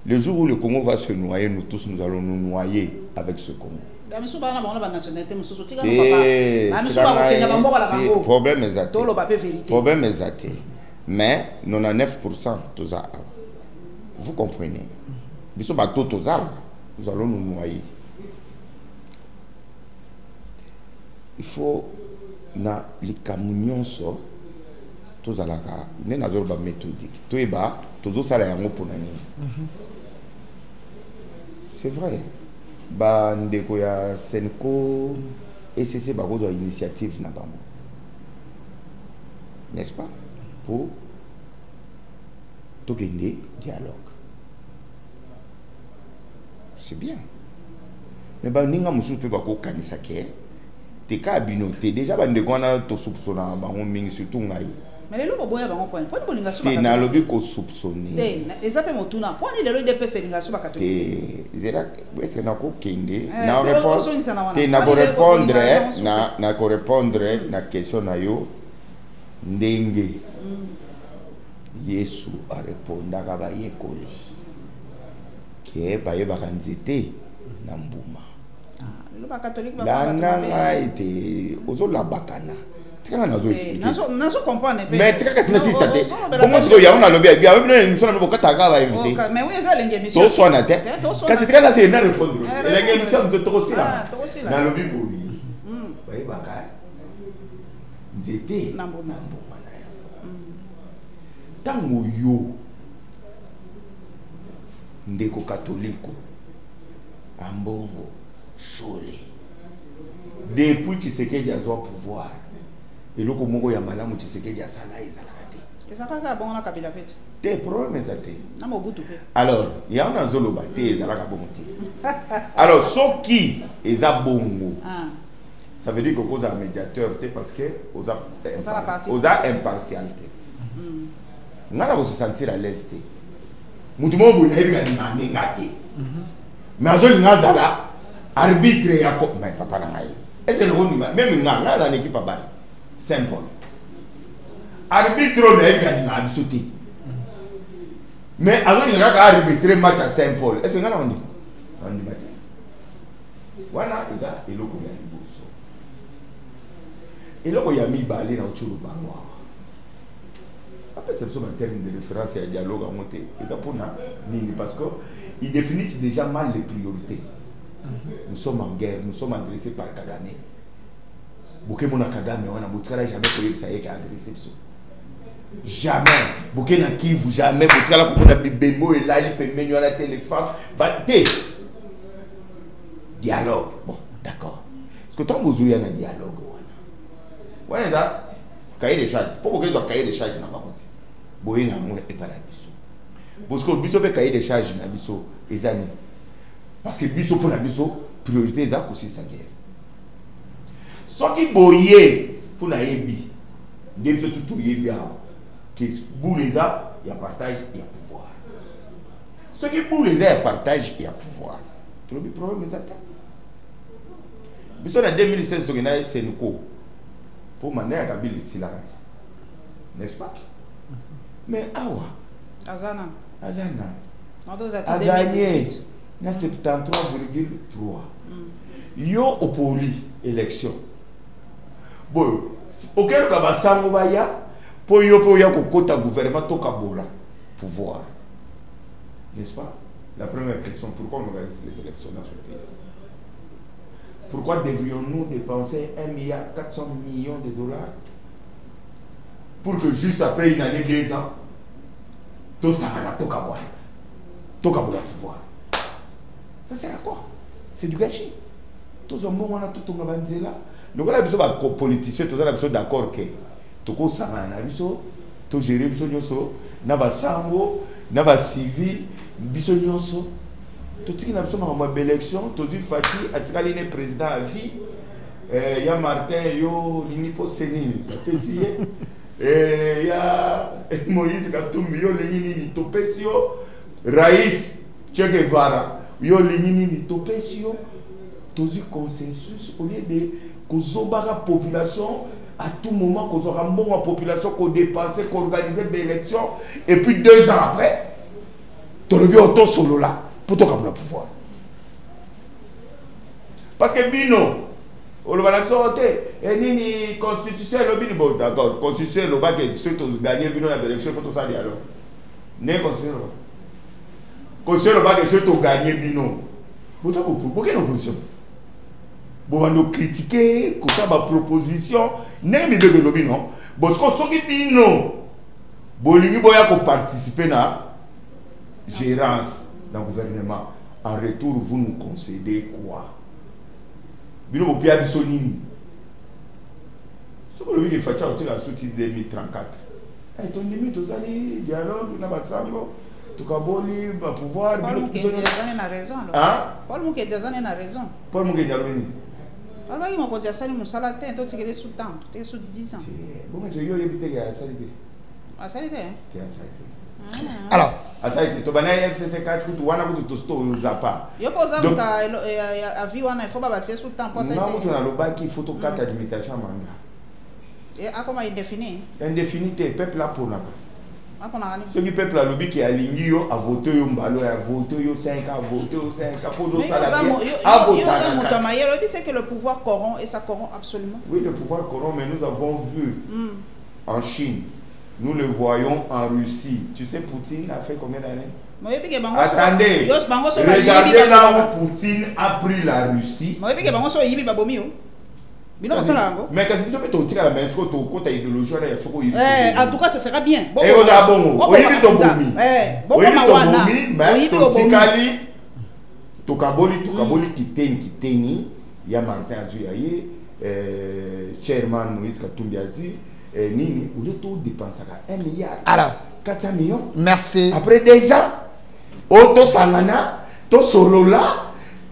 Le jour où le Congo va se noyer, nous tous, nous allons nous noyer avec ce Congo. Problème est athée. Mais 99% tout ça. Vous comprenez? Nous allons nous noyer. Il faut na les camions so tous à la gare n'est pas méthodique tout est bas tous ça là pour c'est vrai ba ndeko ya Senko et c'est ba cause initiative na bango n'est-ce pas pour tout gagner dialogue c'est bien mais ba ninga musu pe ba ko kanisa ke déjà bande kona to soupçonner bango mingi surtout ngai mais les lobo boya bango point point bolinga suba na logi ko soupçonner les appels motuna point ni le DPS linga suba catholique zera est na ko kende na répondre na ko répondre na question na yo ndenge Yesu a répondu à ba yekoli ke ba ye ba kanzete na mbuma la nanga été aux autres la bacana. Tu as expliqué. Mais tu as si ça te. Comment est-ce qu'il y a on a le bien une seule boka taga va inviter. Mais oui ça l'engagement. To soit na tête. Quand c'est là c'est na répondre. Et la game ça de trop aussi là. Na lobby pour lui. Ba baka. Nzete na mboma na ya. Tango yo ndeko katoliko ambongo Solé. Depuis Tshisekedi a eu pouvoir. Et le Congo ya malamu Tshisekedi a sala ezalaka te. Ezalaka bon na kabila pete. Te problème ezate. Na mobutu pe. Alors, il y a un zoloba te ezalaka bon te. Alors, ce qui est à bongo. Ça veut dire que cause un médiateur te parce que osa impartialité. Ngala ko se sentir à l'aise te. Mutumo bo na ebi ga ni ngate. Mais azoli ngazala arbitre ya ko mais papa na ngai est-ce le rôle même nga dans l'équipe à balle simple arbitre na ebi ga ni sauter mais azoli nga ka arbitrer match à Saint-Paul est-ce nga na on dit matin voilà ça et loko ya liboso et loko ya mi balé na ochulu bangwa après c'est en termes de référence et dialogue à monter et ça pour na nini parce que ils définissent déjà mal les priorités. Nous sommes en guerre, nous sommes agressés par Kagame. Bokemona Kagame, on a jamais connu ça y est agressé. Jamais. Bokena Kivu, jamais. Bokala pour on bimbo et là il peut mener à la téléphone. Battez. Dialogue. Bon, d'accord. Est-ce que tant besoin d'un dialogue voilà ça. Cahier des charges. Pourquoi ils ont cahier des charges dans ma compte? Boyena moi et pas la biso. Parce que biso peut cahier des charges na biso les années. Parce que biso pour la biso priorité ça aussi sa guerre. Ce qui boyé pour na yebi. Biso tout yebi que bouleza il y a partage il y a pouvoir. Ce qui bouleza il y a partage il y a pouvoir. Tout le problème est ça. Biso en 2016 to gena Senko pour maner à Kabila ici là. N'est-ce pas? Mais awa Azana. A gagné 73,3. Yo au poli élection. Bon, auquel cas va sango baya pour yo ya ko kota gouvernement to kabola pouvoir. N'est-ce pas? La première question, pourquoi on organise les élections dans ce pays? Pourquoi devrions-nous dépenser 1,4 milliard de dollars pour que juste après une année, 2 ans, tout ça va tout kabola pouvoir? Ça sert à quoi? C'est du gâchis. Tous en bon, on a tout le monde là. Donc on a besoin de politiciens, tous on a besoin d'accord que tout ça on a besoin tout gérer besoin nyoso, na ba sango, na ba civil, besoin nyoso. Tout ce qui n'a besoin de belle élection, tout ce Fati atikali ne président à vie. Ya Martin yo lini poseni, topesiye. Ya Moïse Katumbi yo lini ni topesio. Raïs Che Guevara yo lini ni topesio. Tout ce consensus au lieu de la population à tout moment qu'on aura bon la population qu'on dépense qu'on organise l'élection et puis 2 ans après tu le viens auto solo là pour te le pouvoir parce que bino on va la sortir et ni constitution le bino bon d'accord constitution le bac et ceux qui ont gagné bino l'élection faut tout ça alors n'est constitution le bac et ceux qui ont gagné bino vous savez pour quelle opposition bon on nous critiquer comme ça ma proposition n'est de lobby non parce que ceux qui disent non bolingi boya ko participer na gérance dans le gouvernement en retour vous nous concédez quoi bino bo pia bisonini so lobby qui fait ça au titre 2034 et ton limite aux alliés dialogue na basango tukaboli ba pouvoir Paul Mukendiazane na raison hein Paul Mukendiazane na raison Paul Mukendiazane alors il m'a dit ça nous sala te to tikele sous temps tu sous 10 ans bon mais yo yebite ya salite ah salite tu as salite Alors, à salite to bana FCC 4 kutu wana kutu to sto uzapa yo poza muta avi wana il faut pas accès sous temps pour ça non tu na lobaki photo carte d'administration manga et a comment indéfini indéfinité peuple là pour là ce qui peuple à lobby qui a ligné à voter yo mbalo à voter yo 5 à voter yo 5 à poser ça à voter que le pouvoir corrompt et ça corrompt absolument. Oui, le pouvoir corrompt, mais nous avons vu en Chine, nous le voyons en Russie. Tu sais Poutine a fait combien d'années? Attendez, regardez là où Poutine a pris la Russie. Mais qu'est-ce que tu peux dire à la main sur ton côté idéologie là, en tout cas, ça sera bien. Et on a bon, on y vit ton boumi. On y vit ton boumi, mais ton tikali, ton kaboli kiteni, il y a Martin Azuyaye, chairman Moïse Katumbi Azi, Nini, où le taux dépense à 1 milliard. Alors, 400 millions. Merci. Après 2 ans, Oto Sangana, to Solola,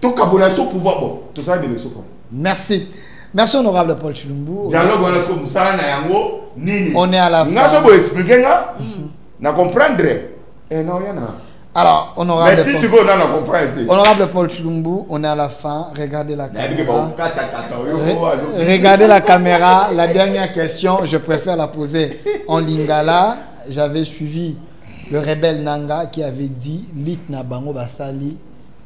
to Kabola, pouvoir bon, tout ça de l'élection. Merci. Merci honorable Paul Chilumbu. On est à la fin. Alors, honorable Paul Chilumbu, on est à la fin. Regardez la caméra. Regardez la caméra. La dernière question, je préfère la poser en lingala. J'avais suivi le rebelle Nanga qui avait dit Lit na bango basali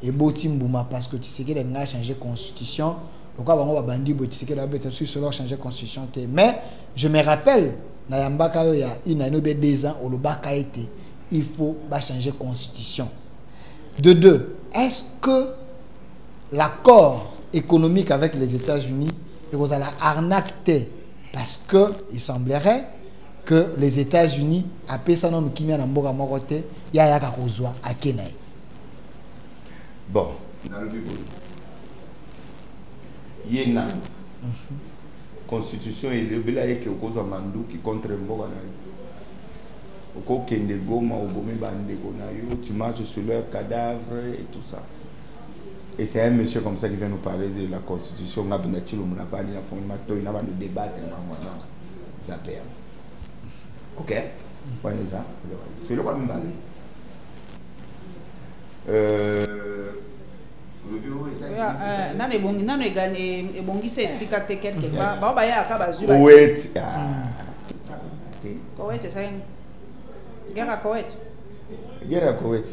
et Botimbouma parce que tu sais qu'il a changé la constitution. Pourquoi on va bandir Botiseke là peut-être sur leur changer constitution mais je me rappelle Nayambaka il y a une année ou 2 ans au Lobaka été il faut changer constitution. De 2, est-ce que l'accord économique avec les États-Unis est aux arnaque parce que il semblerait que les États-Unis appellent ça non kimia na mboka mokote ya yaka kozwa akenai. Bon, dans le but Yéna, constitution et le belay qui oppose à Mandou qui contre Mboga. Au cours de Goma, au Bomé Bandegonayo, tu marches sur leurs cadavres et tout ça. Et c'est un monsieur comme ça qui vient nous parler de la constitution. On a bien dit, on a pas dit la formato, il n'a pas de débattre maintenant. Ça perd. Ok? Voyez ça. C'est le quoi me parler. Guerre à Koweït.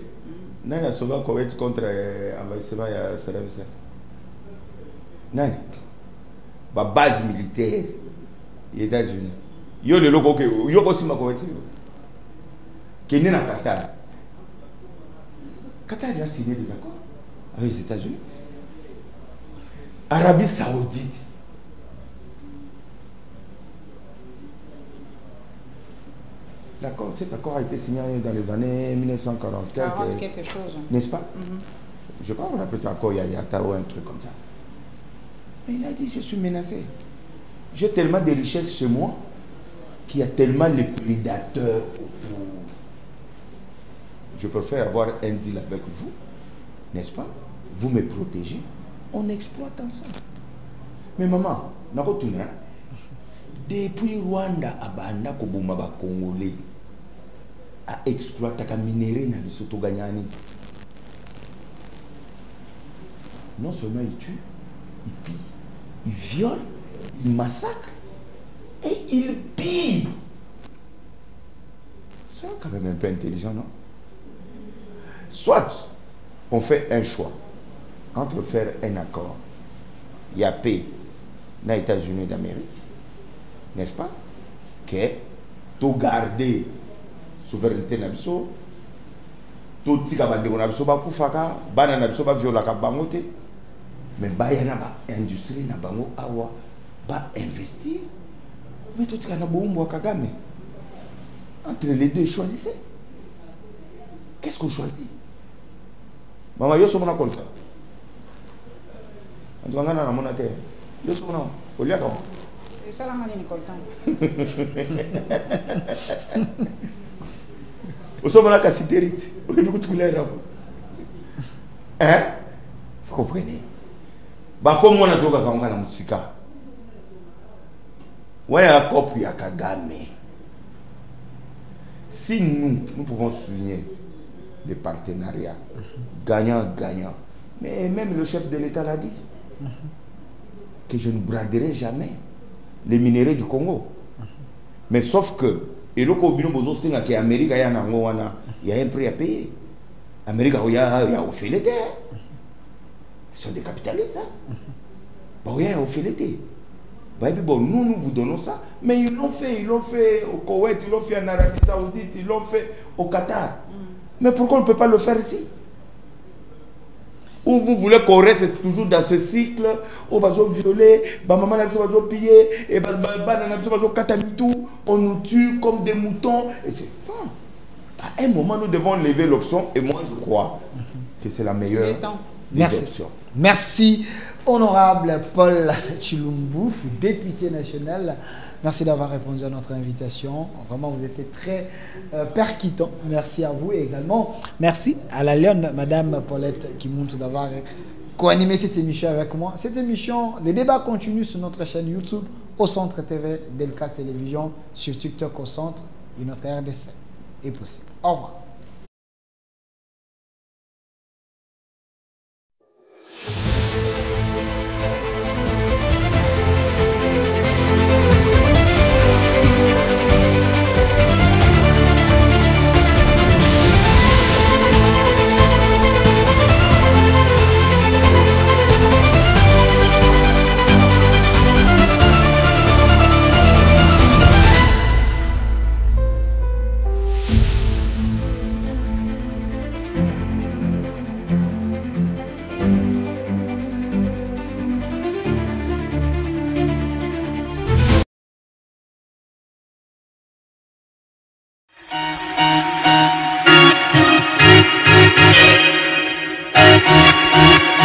Nani a sauvé Koweït contre envahissement de Saddam Hussein. Nani. La base militaire des États-Unis. Yo le logo que yo aussi ma Koweït. Qui n'est pas Qatar. Qatar a signé des accords avec les États-Unis. Arabie Saoudite. D'accord, cet accord a été signé dans les années 1940. 40 quelque chose. N'est-ce pas? Je crois qu'on appelle ça encore Yayata ou un truc comme ça. Mais il a dit, je suis menacé. J'ai tellement de richesses chez moi qu'il y a tellement de prédateurs autour. Je préfère avoir un deal avec vous, n'est-ce pas? Vous me protégez, on exploite ensemble. Mais maman, depuis Rwanda à Banda Kobumaba Congolais a exploité la minerai dans le Sotogagnani. Non seulement il tue, il pille, il viole, il massacre et il pille. C'est quand même un peu intelligent, non? Soit on fait un choix entre faire un accord, il y a paix dans les États-Unis d'Amérique, n'est-ce pas? Que tout garder souveraineté nabiso, tout tika bandeko nabiso ba kufaka, bana nabiso ba viola ka bangote, mais ba yana ba industrie na bango awa ba investir, mais tout tika na boumbo Kagame. Entre les deux, choisissez. Qu'est-ce qu'on choisit? Maman, yo somona contrat. En tout cas, na mona terre. Yo somona olia ka. Et ça, là, on est content. Vous sommes là, Cassiterite. Hein? Vous comprenez? Comme on a trouvé quand on a musique. On a un copie à Kagame. Si nous pouvons souligner des partenariats gagnant-gagnant, mais même le chef de l'État l'a dit, que je ne braderai jamais les minéraux du Congo. Mais sauf que, et le Kobino Bozo Singa qui est Amérique, il y a un prix à payer. Amérique, il y a offert l'été. Ils sont des capitalistes. Il y a offert l'été. Bon, nous vous donnons ça, mais ils l'ont fait au Koweït, ils l'ont fait en Arabie Saoudite, ils l'ont fait au Qatar. Mais pourquoi on ne peut pas le faire ici? Ou vous voulez qu'on reste toujours dans ce cycle, où on va violer, maman n'a pas piller, et on nous tue comme des moutons. Non. À un moment, nous devons lever l'option, et moi je crois que c'est la meilleure des options. Merci, honorable Paul Tshilumbu, député national. Merci d'avoir répondu à notre invitation. Vraiment, vous étiez très percutant. Merci à vous et également merci à la Lionne, Madame Paulette Kimuntu, d'avoir co-animé cette émission avec moi. Cette émission, les débats continuent sur notre chaîne YouTube, au Centre TV, Delcast Télévision, sur TikTok au Centre et notre RDC est possible. Au revoir.